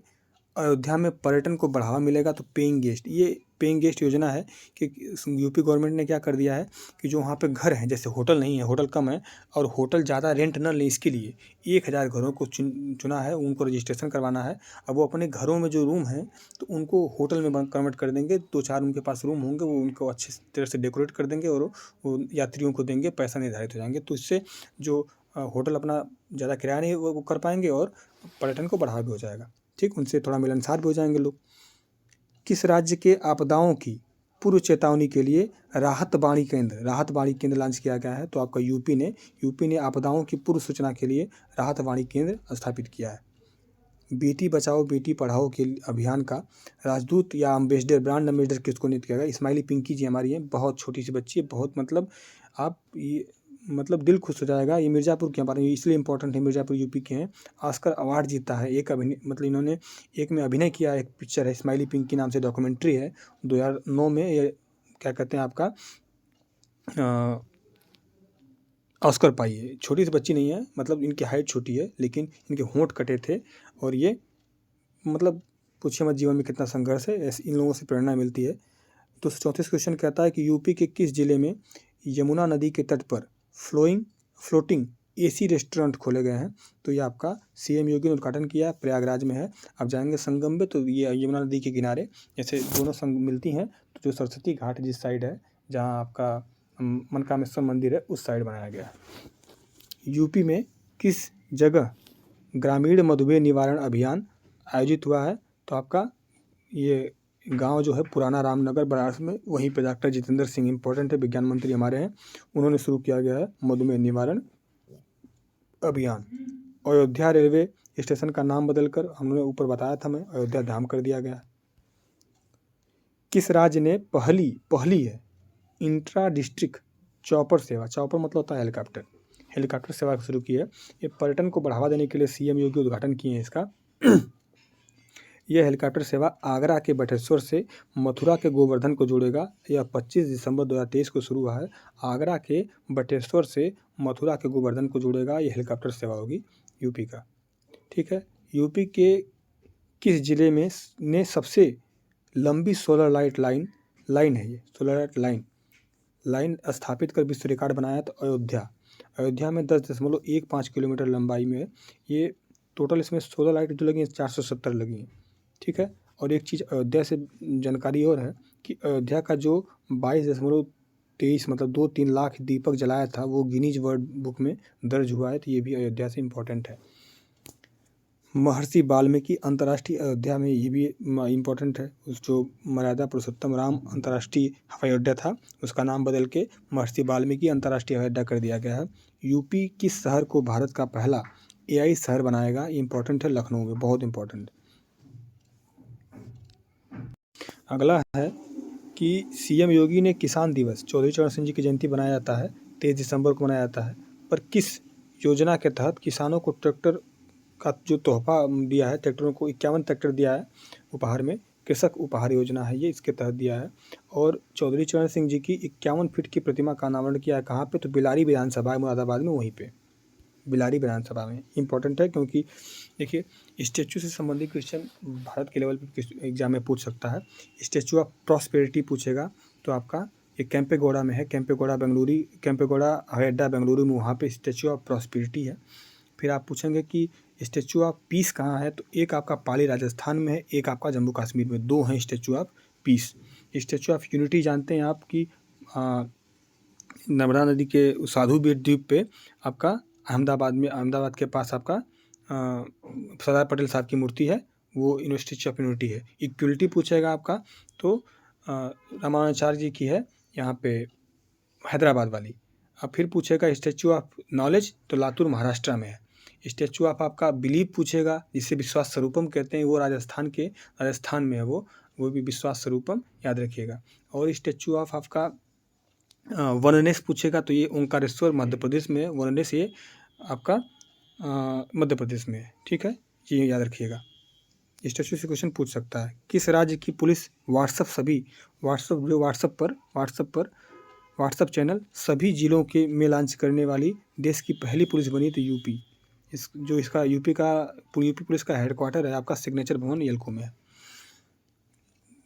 अयोध्या में पर्यटन को बढ़ावा मिलेगा, तो पेइंग गेस्ट, ये पेइंग गेस्ट योजना है कि यूपी गवर्नमेंट ने क्या कर दिया है कि जो वहाँ पे घर हैं, जैसे होटल नहीं है, होटल कम है और होटल ज़्यादा रेंट न लें, इसके लिए 1,000 घरों को चुना है, उनको रजिस्ट्रेशन करवाना है। अब वो अपने घरों में जो रूम हैं तो उनको होटल में कन्वर्ट कर देंगे, 2-4 उनके पास रूम होंगे, वो उनको अच्छी तरह से डेकोरेट कर देंगे और वो यात्रियों को देंगे, पैसा निर्धारित हो जाएंगे। तो इससे जो होटल अपना ज़्यादा किराया नहीं वो कर पाएंगे और पर्यटन को बढ़ावा भी हो जाएगा। ठीक, उनसे थोड़ा मिलनसार भी हो जाएंगे लोग। किस राज्य के आपदाओं की पूर्व चेतावनी के लिए राहत बाणी केंद्र लॉन्च किया गया है, तो आपका यूपी ने आपदाओं की पूर्व सूचना के लिए राहत बाणी केंद्र स्थापित किया है। बेटी बचाओ बेटी पढ़ाओ के अभियान का राजदूत या अम्बेसडर, ब्रांड अम्बेसडर किसको नियुक्त किया गया, इस्माइली पिंकी जी हमारी हैं, बहुत छोटी सी बच्ची है, बहुत मतलब आप ये मतलब दिल खुश हो जाएगा। ये मिर्ज़ापुर के हमारे इसलिए इंपॉर्टेंट है, मिर्ज़ापुर यूपी के हैं। ऑस्कर अवार्ड जीता है, एक अभिनय मतलब इन्होंने एक में अभिनय किया, एक पिक्चर है इस्माइली पिंकी नाम से, डॉक्यूमेंट्री है, 2009 में ये क्या कहते हैं आपका ऑस्कर पाई है। छोटी सी बच्ची नहीं है, मतलब इनकी हाइट छोटी है लेकिन इनके होंठ कटे थे, और ये मतलब पूछिए मत जीवन में कितना संघर्ष है, ऐसे इन लोगों से प्रेरणा मिलती है। तो 34 क्वेश्चन कहता है कि यूपी के किस जिले में यमुना नदी के तट पर फ्लोटिंग एसी रेस्टोरेंट खोले गए हैं, तो ये आपका सीएम योगी ने उद्घाटन किया है, प्रयागराज में है। आप जाएंगे संगम में तो ये यमुना नदी के किनारे जैसे दोनों संग मिलती हैं, तो जो सरस्वती घाट जिस साइड है, जहाँ आपका मनकामेश्वर मंदिर है, उस साइड बनाया गया है। यूपी में किस जगह ग्रामीण मधुमेह निवारण अभियान आयोजित हुआ है, तो आपका ये गांव जो है पुराना रामनगर बनारस में, वहीं पे डॉक्टर जितेंद्र सिंह, इंपॉर्टेंट है, विज्ञान मंत्री हमारे हैं, उन्होंने शुरू किया गया है मधुमेह निवारण अभियान। अयोध्या रेलवे स्टेशन का नाम बदलकर, हमने ऊपर बताया था मैं, अयोध्या धाम कर दिया गया। किस राज्य ने पहली है इंट्रा डिस्ट्रिक्ट चॉपर सेवा, चॉपर मतलब होता है हेलीकॉप्टर सेवा शुरू की है। ये पर्यटन को बढ़ावा देने के लिए सीएम योगी उद्घाटन किए हैं इसका। यह हेलीकॉप्टर सेवा आगरा के बटेश्वर से मथुरा के गोवर्धन को जोड़ेगा। यह 25 दिसंबर 2023 को शुरू हुआ है। आगरा के बटेश्वर से मथुरा के गोवर्धन को जोड़ेगा, ये हेलीकॉप्टर सेवा होगी यूपी का। ठीक है। यूपी के किस जिले में ने सबसे लंबी सोलर लाइट लाइन है, ये सोलर लाइट लाइन स्थापित कर विश्व रिकॉर्ड बनाया, तो अयोध्या में 10.15 किलोमीटर लंबाई में ये टोटल इसमें सोलर लाइट जो लगी हैं 470 लगी हैं। ठीक है। और एक चीज़ अयोध्या से जानकारी और है कि अयोध्या का जो 22.3 23 मतलब 2-3 लाख दीपक जलाया था वो गिनीज वर्ल्ड बुक में दर्ज हुआ है। तो ये भी अयोध्या से इम्पोर्टेंट है। महर्षि वाल्मीकि अंतर्राष्ट्रीय अयोध्या में, ये भी इम्पोर्टेंट है। उस जो मर्यादा पुरुषोत्तम राम अंतर्राष्ट्रीय हवाई अड्डा था उसका नाम बदल के महर्षि वाल्मीकि अंतर्राष्ट्रीय हवाई अड्डा कर दिया गया है। यूपी किस शहर को भारत का पहला AI शहर बनाएगा? ये इम्पोर्टेंट है, लखनऊ में, बहुत इम्पोर्टेंट। अगला है कि CM योगी ने किसान दिवस चौधरी चरण सिंह जी की जयंती बनाया जाता है, 23 दिसंबर को मनाया जाता है, पर किस योजना के तहत किसानों को ट्रैक्टर का जो तोहफा दिया है, ट्रैक्टरों को 51 ट्रैक्टर दिया है उपहार में, कृषक उपहार योजना है ये, इसके तहत दिया है। और चौधरी चरण सिंह जी की 51 फीट की प्रतिमा का अनावरण किया है कहाँ पे? तो बिलारी विधानसभा मुरादाबाद में, वहीं पे बिलारी विधानसभा में। इंपॉर्टेंट है क्योंकि देखिए स्टैचू से संबंधित क्वेश्चन भारत के लेवल पर एग्जाम में पूछ सकता है। स्टैचू ऑफ प्रॉस्पेरिटी पूछेगा तो आपका ये केम्पेगौड़ा में है, केम्पेगौड़ा हवाई अड्डा बेंगलुरु में, वहाँ पे स्टैचू ऑफ प्रॉस्पेरिटी है। फिर आप पूछेंगे कि स्टैचू ऑफ पीस कहाँ है? तो एक आपका पाली राजस्थान में है, एक आपका जम्मू कश्मीर में, 2 हैं statue of peace. Statue of unity जानते हैं आप कि नर्मदा नदी के साधु बेट द्वीप पे आपका अहमदाबाद के पास आपका सरदार पटेल साहब की मूर्ति है, वो स्टैचू ऑफ यूनिटी है। इक्वलिटी पूछेगा आपका तो रामानुजाचार्य जी की है यहाँ पे हैदराबाद वाली। अब फिर पूछेगा स्टैचू ऑफ नॉलेज तो लातूर महाराष्ट्र में है। स्टैचू ऑफ आपका बिलीव पूछेगा जिसे विश्वास स्वरूपम कहते हैं, वो राजस्थान में है, वो भी विश्वास स्वरूपम याद रखिएगा। और स्टैचू ऑफ आपका वननेस पूछेगा तो ये ओंकारेश्वर मध्य प्रदेश में है, वननेस ये आपका मध्य प्रदेश में है। ठीक है, ये याद रखिएगा, स्टैचू से क्वेश्चन पूछ सकता है। किस राज्य की पुलिस व्हाट्सएप चैनल सभी जिलों के में लॉन्च करने वाली देश की पहली पुलिस बनी? तो यूपी। यूपी पुलिस का हेडक्वार्टर है आपका सिग्नेचर भवन येलको में है।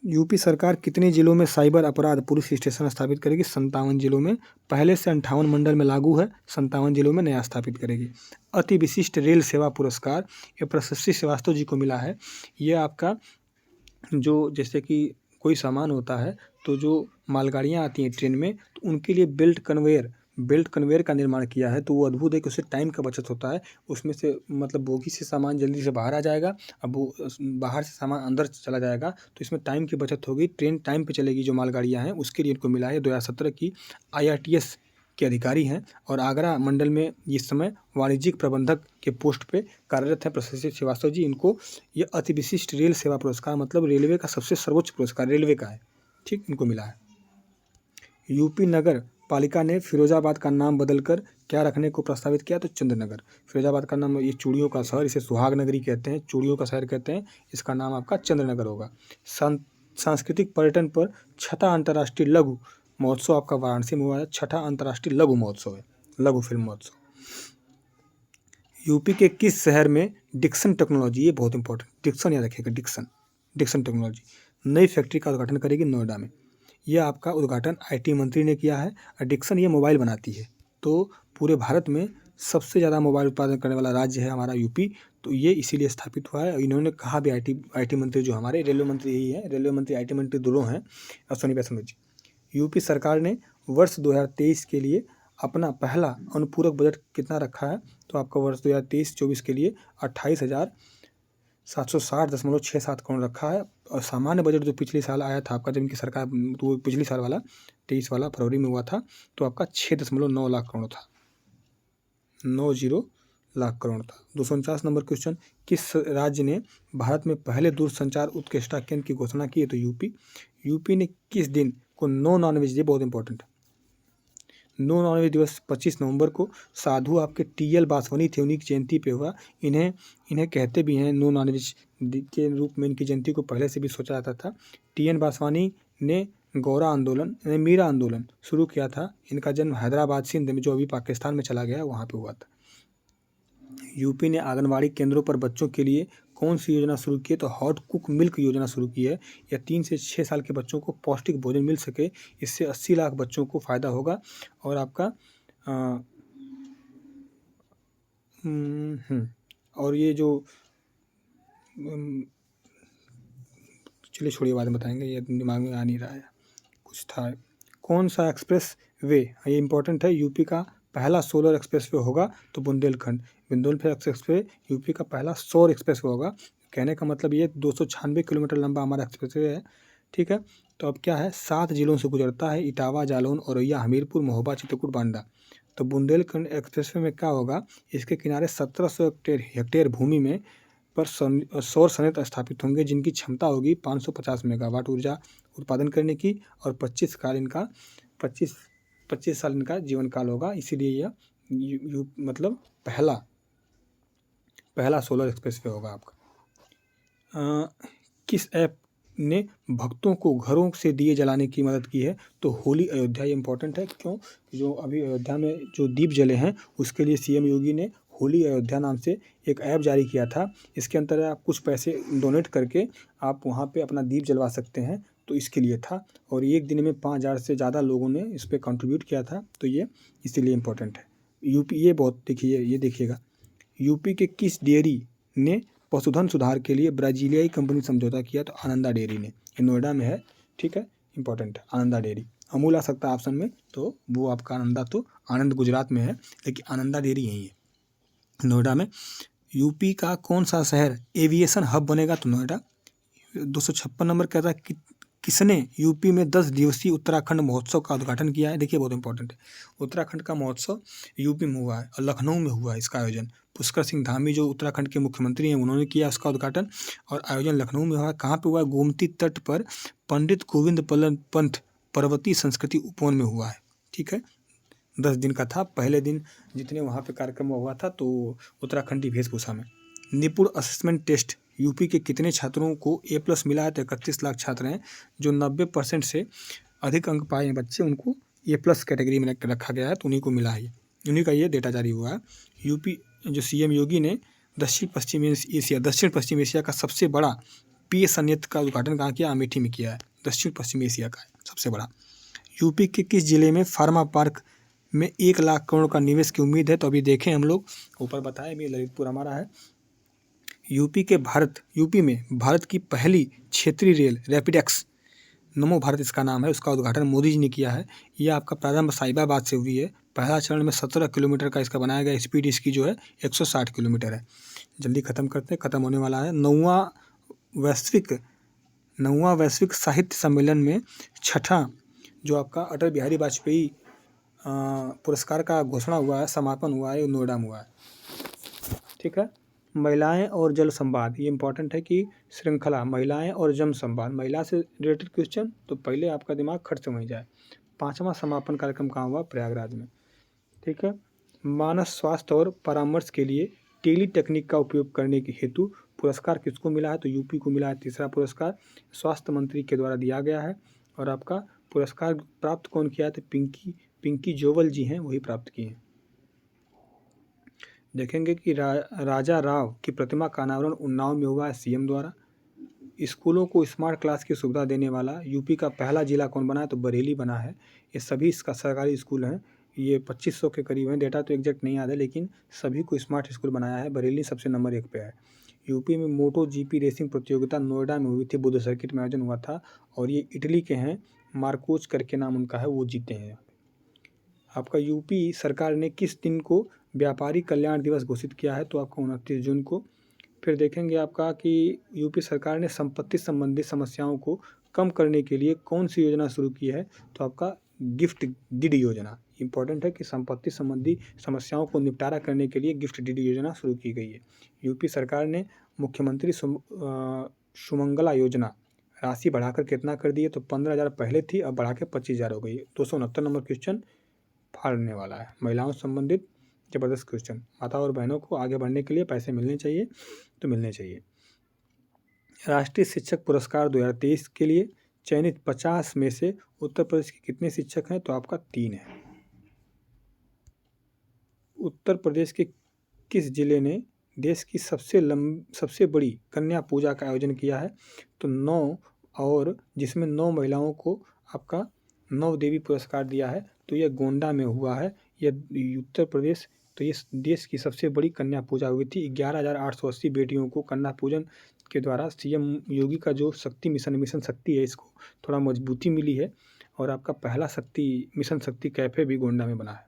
यूपी सरकार कितने जिलों में साइबर अपराध पुलिस स्टेशन स्थापित करेगी? 57 जिलों में। पहले से 58 मंडल में लागू है, 57 जिलों में नया स्थापित करेगी। अति विशिष्ट रेल सेवा पुरस्कार ये प्रशस्ति श्रीवास्तव जी को मिला है। ये आपका जो जैसे कि कोई सामान होता है तो जो मालगाड़ियाँ आती हैं ट्रेन में, तो उनके लिए बेल्ट कन्वेयर का निर्माण किया है। तो वो अद्भुत है कि उससे टाइम का बचत होता है। उसमें से मतलब बोगी से सामान जल्दी से बाहर आ जाएगा, अब वो बाहर से सामान अंदर चला जाएगा, तो इसमें टाइम की बचत होगी, ट्रेन टाइम पे चलेगी। जो मालगाड़ियाँ हैं उसके लिए इनको मिला है। 2017 की IRTS के अधिकारी हैं और आगरा मंडल में इस समय वाणिज्यिक प्रबंधक के पोस्ट पे कार्यरत हैं प्रशस्ति श्रीवास्तव जी। इनको ये अति विशिष्ट रेल सेवा पुरस्कार, मतलब रेलवे का सबसे सर्वोच्च पुरस्कार रेलवे का है, ठीक, इनको मिला है। यूपी नगर पालिका ने फिरोजाबाद का नाम बदलकर क्या रखने को प्रस्तावित किया? तो चंद्रनगर। फिरोजाबाद का नाम, ये चूड़ियों का शहर, इसे सुहाग नगरी कहते हैं, चूड़ियों का शहर कहते हैं, इसका नाम आपका चंद्रनगर होगा। सांस्कृतिक पर्यटन पर छठा अंतर्राष्ट्रीय लघु महोत्सव आपका वाराणसी में हुआ है। छठा अंतर्राष्ट्रीय लघु महोत्सव है, लघु फिल्म महोत्सव। यूपी के किस शहर में डिक्सन टेक्नोलॉजी, ये बहुत इंपॉर्टेंट, डिक्सन याद रखिएगा, डिक्सन टेक्नोलॉजी नई फैक्ट्री का उद्घाटन करेगी नोएडा में। यह आपका उद्घाटन IT मंत्री ने किया है। डिक्सन ये मोबाइल बनाती है, तो पूरे भारत में सबसे ज़्यादा मोबाइल उत्पादन करने वाला राज्य है हमारा यूपी, तो ये इसीलिए स्थापित हुआ है। इन्होंने कहा भी IT मंत्री जो हमारे रेलवे मंत्री ही है, रेलवे मंत्री IT मंत्री दोनों हैं, अश्विनी वैष्णव जी। यूपी सरकार ने वर्ष 2023 के लिए अपना पहला अनुपूरक बजट कितना रखा है? तो आपका वर्ष 2023-24 के लिए 28,760.67 करोड़ रखा है। और सामान्य बजट जो पिछले साल आया था आपका, जब इनकी सरकार, तो पिछले साल वाला 23 वाला फरवरी में हुआ था, तो आपका 6.9 लाख करोड़ था, 90 लाख करोड़ था। 249 नंबर क्वेश्चन, किस राज्य ने भारत में पहले दूरसंचार उत्कृष्टता केंद्र की घोषणा की है? तो यूपी ने किस दिन को नो नॉनवेज डे, बहुत इंपॉर्टेंट है, नो नॉनवेज दिवस 25 नवंबर को साधु आपके TL बासवानी थे, उन्हीं की जयंती पे हुआ। इन्हें कहते भी हैं नो नॉनवेज के रूप में, इनकी जयंती को पहले से भी सोचा जाता था। TN बासवानी ने गौरा आंदोलन, मीरा आंदोलन शुरू किया था। इनका जन्म हैदराबाद सिंध में, जो अभी पाकिस्तान में चला गया, वहाँ पे हुआ था। यूपी ने आंगनबाड़ी केंद्रों पर बच्चों के लिए कौन सी योजना शुरू की है? तो हॉट कुक मिल्क योजना शुरू की है। यह 3 से 6 साल के बच्चों को पौष्टिक भोजन मिल सके, इससे 80 लाख बच्चों को फ़ायदा होगा। और आपका और ये जो चलिए छोड़िए, बाद में बताएंगे, ये दिमाग में आ नहीं रहा है, कुछ था। कौन सा एक्सप्रेस वे, ये इंपॉर्टेंट है, यूपी का पहला सोलर एक्सप्रेस वे होगा तो बुंदेलखंड एक्सप्रेस वे यूपी का पहला सौर एक्सप्रेस वे होगा। कहने का मतलब ये 296 किलोमीटर लंबा हमारा एक्सप्रेस वे है। ठीक है, तो अब क्या है, 7 जिलों से गुजरता है, इटावा, जालौन, औरैया, हमीरपुर, महोबा, चित्रकूट, बांदा। तो बुंदेलखंड एक्सप्रेस वे में क्या होगा, इसके किनारे 1700 हेक्टेयर भूमि में पर सौर संयंत्र स्थापित होंगे जिनकी क्षमता होगी 550 मेगावाट ऊर्जा उत्पादन करने की, और 25 साल इनका जीवन काल होगा। इसीलिए यह मतलब पहला सोलर एक्सप्रेस वे होगा आपका। किस ऐप ने भक्तों को घरों से दिए जलाने की मदद की है, तो होली अयोध्या। ये इंपॉर्टेंट है, क्यों, जो अभी अयोध्या में जो दीप जले हैं उसके लिए सीएम योगी ने होली अयोध्या नाम से एक ऐप जारी किया था। इसके अंतर्गत आप कुछ पैसे डोनेट करके आप वहाँ पे अपना दीप जलवा सकते हैं, तो इसके लिए था। और एक दिन में 5000 से ज़्यादा लोगों ने इस पर कंट्रीब्यूट किया था, तो ये इसीलिए इम्पोर्टेंट है। यूपी, ये बहुत देखिए, ये देखिएगा, यूपी के किस डेयरी ने पशुधन सुधार के लिए ब्राजीलियाई कंपनी समझौता किया, तो आनंदा डेयरी ने, ये नोएडा में है। ठीक है, इंपॉर्टेंट है आनंदा डेयरी। अमूल आ सकता है ऑप्शन में, तो वो आपका आनंदा तो आनंद गुजरात में है, लेकिन आनंदा डेयरी यही है नोएडा में। यूपी का कौन सा शहर एविएशन हब बनेगा, तो नोएडा। 256 नंबर कहता है कि किसने यूपी में 10 दिवसीय उत्तराखंड महोत्सव का उद्घाटन किया है। देखिए बहुत इंपॉर्टेंट है, उत्तराखंड का महोत्सव यूपी में हुआ है और लखनऊ में हुआ है इसका आयोजन। पुष्कर सिंह धामी जो उत्तराखंड के मुख्यमंत्री हैं उन्होंने किया इसका उद्घाटन, और आयोजन लखनऊ में हुआ है। कहाँ पे हुआ है, गोमती तट पर पंडित गोविंद पंत पर्वतीय संस्कृति उपवन में हुआ है। ठीक है, 10 दिन का था। पहले दिन जितने वहाँ पे कार्यक्रम हुआ था तो उत्तराखंडी वेशभूषा में। निपुण असेसमेंट टेस्ट यूपी के कितने छात्रों को A+ मिला है, तो 31 लाख छात्र हैं जो 90% से अधिक अंक पाए हैं बच्चे, उनको A+ कैटेगरी में रखा गया है, तो उन्हीं को मिला है, उन्हीं का ये डेटा जारी हुआ है। यूपी जो सीएम योगी ने दक्षिण पश्चिम एशिया का सबसे बड़ा PS संयंत्र का उद्घाटन कहाँ किया, अमेठी में किया है। दक्षिण पश्चिम एशिया का सबसे बड़ा। यूपी के किस जिले में फार्मा पार्क में 1 लाख करोड़ का निवेश की उम्मीद है, तो अभी देखें हम लोग ऊपर बताया भी, ललितपुर हमारा है। यूपी में भारत की पहली क्षेत्रीय रेल रैपिडेक्स, नमो भारत इसका नाम है, उसका उद्घाटन मोदी जी ने किया है। यह आपका प्रारंभ साहिबाबाद से हुई है। पहला चरण में 17 किलोमीटर का इसका बनाया गया, स्पीड इसकी जो है 160 किलोमीटर है। जल्दी खत्म करते हैं, खत्म होने वाला है। 9वां वैश्विक साहित्य सम्मेलन में छठा जो आपका अटल बिहारी वाजपेयी पुरस्कार का घोषणा हुआ है, समापन हुआ है, नोएडा में हुआ है। ठीक है, महिलाएं और जल संवाद, ये इंपॉर्टेंट है कि श्रृंखला महिलाएं और जल संवाद, महिला से रिलेटेड क्वेश्चन, तो पहले आपका दिमाग खर्च समझ जाए। 5वां समापन कार्यक्रम कहाँ हुआ, प्रयागराज में। ठीक है, मानस स्वास्थ्य और परामर्श के लिए टेली टेक्निक का उपयोग करने के हेतु पुरस्कार किसको मिला है, तो यूपी को मिला है। तीसरा पुरस्कार स्वास्थ्य मंत्री के द्वारा दिया गया है, और आपका पुरस्कार प्राप्त कौन किया है, तो पिंकी जोवल जी हैं, वही प्राप्त किए हैं। देखेंगे कि राजा राव की प्रतिमा का अनावरण उन्नाव में हुआ है सीएम द्वारा। स्कूलों को स्मार्ट क्लास की सुविधा देने वाला यूपी का पहला जिला कौन बना है, तो बरेली बना है। ये सभी इसका सरकारी स्कूल हैं, ये 2500 के करीब हैं, डेटा तो एग्जैक्ट नहीं याद है, लेकिन सभी को स्मार्ट स्कूल बनाया है। बरेली सबसे नंबर 1 पे है। यूपी में मोटो GP रेसिंग प्रतियोगिता नोएडा में हुई थी, बुद्ध सर्किट में आयोजन हुआ था, और ये इटली के हैं, मार्कोच करके नाम उनका है, वो जीते हैं। आपका यूपी सरकार ने किस दिन को व्यापारी कल्याण दिवस घोषित किया है, तो आपका 29 जून को। फिर देखेंगे आपका कि यूपी सरकार ने संपत्ति संबंधी समस्याओं को कम करने के लिए कौन सी योजना शुरू की है, तो आपका गिफ्ट डीड योजना। इंपॉर्टेंट है कि संपत्ति संबंधी समस्याओं को निपटारा करने के लिए गिफ्ट डीड योजना शुरू की गई है। यूपी सरकार ने मुख्यमंत्री सुमंगला योजना राशि बढ़ाकर कितना कर दी है, तो 15,000 पहले थी, अब बढ़ा के 25,000 हो गई है। 269 नंबर क्वेश्चन फाड़ने वाला है, महिलाओं से संबंधित जबरदस्त क्वेश्चन। माता और बहनों को आगे बढ़ने के लिए पैसे मिलने चाहिए, तो मिलने चाहिए। राष्ट्रीय शिक्षक पुरस्कार 2023 के लिए चयनित 50 में से उत्तर प्रदेश के कितने शिक्षक हैं, तो आपका 3 है। उत्तर प्रदेश के किस जिले ने देश की सबसे बड़ी कन्या पूजा का आयोजन किया है, तो 9, और जिसमें 9 महिलाओं को आपका 9 देवी पुरस्कार दिया है, तो यह गोंडा में हुआ है। यह उत्तर प्रदेश, तो ये देश की सबसे बड़ी कन्या पूजा हुई थी। 11,880 बेटियों को कन्या पूजन के द्वारा सीएम योगी का जो शक्ति मिशन शक्ति है, इसको थोड़ा मजबूती मिली है, और आपका पहला शक्ति मिशन शक्ति कैफ़े भी गोंडा में बना है।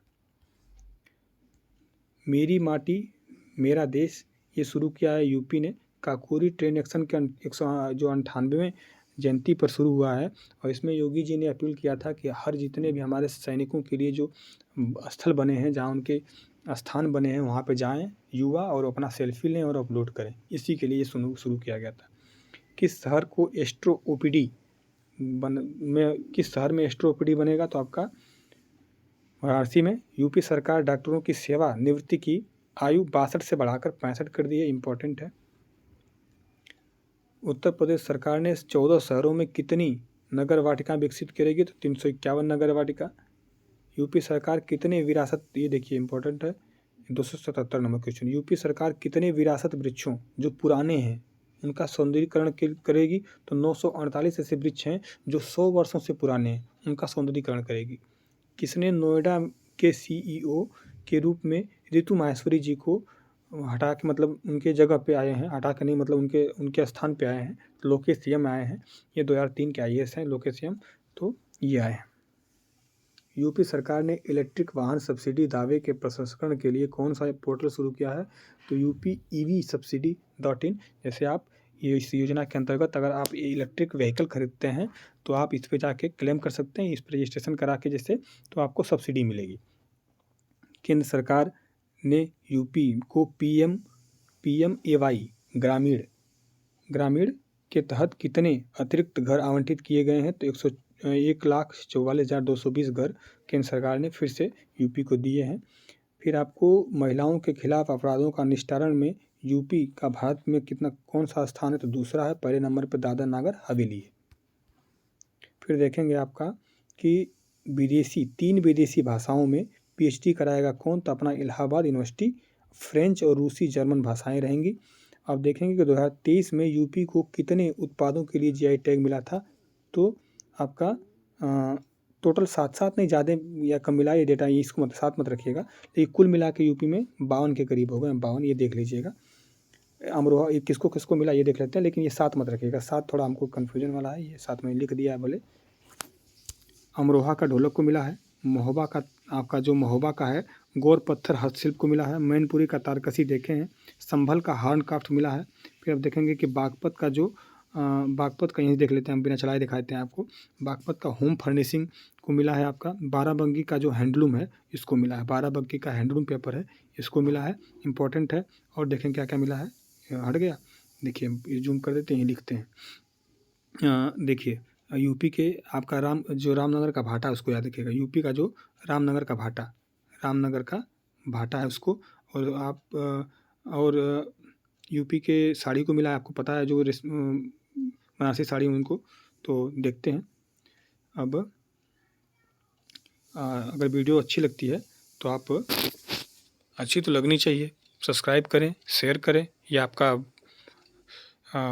मेरी माटी मेरा देश ये शुरू किया है यूपी ने। काकोरी ट्रेन एक्शन के 98वें जयंती पर शुरू हुआ है और इसमें योगी जी ने अपील किया था कि हर जितने भी हमारे सैनिकों के लिए जो स्थल बने हैं, जहाँ उनके स्थान बने हैं, वहाँ पे जाएं युवा और अपना सेल्फी लें और अपलोड करें। इसी के लिए ये शुरू किया गया था। किस शहर को एस्ट्रो ओपीडी किस शहर में एस्ट्रो ओपीडी बनेगा? तो आपका वाराणसी में। यूपी सरकार डॉक्टरों की सेवा निवृत्ति की आयु 62 से बढ़ाकर 65 कर दी है। इम्पोर्टेंट है। उत्तर प्रदेश सरकार ने 14 शहरों में कितनी नगर वाटिका विकसित करेगी? तो 351 नगर वाटिका। यूपी सरकार कितने विरासत, ये देखिए इम्पोर्टेंट है, 277 नंबर क्वेश्चन। यूपी सरकार कितने विरासत वृक्षों जो पुराने हैं उनका सौंदर्यीकरण करेगी? तो 948 ऐसे वृक्ष हैं जो 100 वर्षों से पुराने हैं, उनका सौंदर्यीकरण करेगी। किसने नोएडा के सीईओ के रूप में रितु माहेश्वरी जी को हटा के, मतलब उनके जगह पे आए हैं, हटा के नहीं, मतलब उनके स्थान पे आए हैं। लोकेश सीएम आए हैं। ये 2003 के आईएएस हैं लोकेश सीएम, तो ये आए हैं। यूपी सरकार ने इलेक्ट्रिक वाहन सब्सिडी दावे के प्रसंस्करण के लिए कौन सा पोर्टल शुरू किया है? तो यूपी EVSubsidy.in। जैसे आप ये इस योजना के अंतर्गत अगर आप इलेक्ट्रिक व्हीकल खरीदते हैं तो आप इस पे जाके क्लेम कर सकते हैं, इस पर रजिस्ट्रेशन करा के, जैसे तो आपको सब्सिडी मिलेगी। केंद्र सरकार ने यूपी को PMAY ग्रामीण के तहत कितने अतिरिक्त घर आवंटित किए गए हैं? तो 1,44,220 घर केंद्र सरकार ने फिर से यूपी को दिए हैं। फिर आपको महिलाओं के खिलाफ अपराधों का निस्तारण में यूपी का भारत में कौन सा स्थान है? तो दूसरा है। पहले नंबर पर दादरा नगर हवेली है। फिर देखेंगे आपका कि 3 विदेशी भाषाओं में PhD कराएगा कौन? तो अपना इलाहाबाद यूनिवर्सिटी। फ्रेंच और रूसी जर्मन भाषाएं रहेंगी। अब देखेंगे कि 2023 में यूपी को कितने उत्पादों के लिए GI टैग मिला था? तो आपका टोटल 7 नहीं, ज़्यादा या कम मिला, ये डेटा इसको 7 मत रखिएगा, लेकिन कुल मिला के यूपी में 52 के करीब हो गए। 52 ये देख लीजिएगा। अमरोहा ये किसको मिला ये देख लेते हैं, लेकिन ये 7 मत रखिएगा। 7 थोड़ा हमको कन्फ्यूजन वाला है, ये 7 मैंने लिख दिया है। बोले अमरोहा का ढोलक को मिला है। महोबा का आपका जो महोबा का है गौर पत्थर हस्तशिल्प को मिला है। मैनपुरी का तारकसी देखे हैं। संभल का हार्न क्राफ्ट मिला है। फिर अब देखेंगे कि बागपत का यहीं देख लेते हैं, हम बिना चलाए दिखाते हैं आपको। बागपत का होम फर्निशिंग को मिला है। आपका बाराबंकी का जो हैंडलूम है इसको मिला है। बाराबंकी का हैंडलूम पेपर है, इसको मिला है। इंपॉर्टेंट है। और देखें क्या क्या मिला है। हट गया, देखिए ये जूम कर देते हैं, लिखते हैं। देखिए यूपी के आपका रामनगर का भाटा, उसको याद रखिएगा। यूपी का जो रामनगर का भाटा है उसको। और आप यूपी के साड़ी को मिला है, आपको पता है, जो बनारसी साड़ी उनको। तो देखते हैं अब। अगर वीडियो अच्छी लगती है तो आप, अच्छी तो लगनी चाहिए, सब्सक्राइब करें, शेयर करें। ये आपका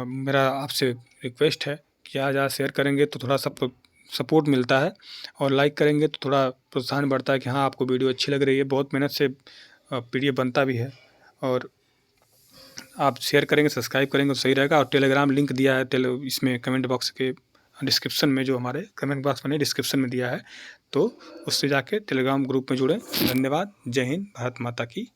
मेरा आपसे रिक्वेस्ट है कि ज़्यादा शेयर करेंगे तो थोड़ा सा सपोर्ट मिलता है, और लाइक करेंगे तो थोड़ा प्रोत्साहन बढ़ता है कि हाँ आपको वीडियो अच्छी लग रही है। बहुत मेहनत से PDF बनता भी है, और आप शेयर करेंगे, सब्सक्राइब करेंगे तो सही रहेगा। और टेलीग्राम लिंक दिया है इसमें कमेंट बॉक्स के डिस्क्रिप्शन में, जो हमारे कमेंट बॉक्स में डिस्क्रिप्शन में दिया है, तो उससे जाके टेलीग्राम ग्रुप में जुड़ें। धन्यवाद। जय हिंद। भारत माता की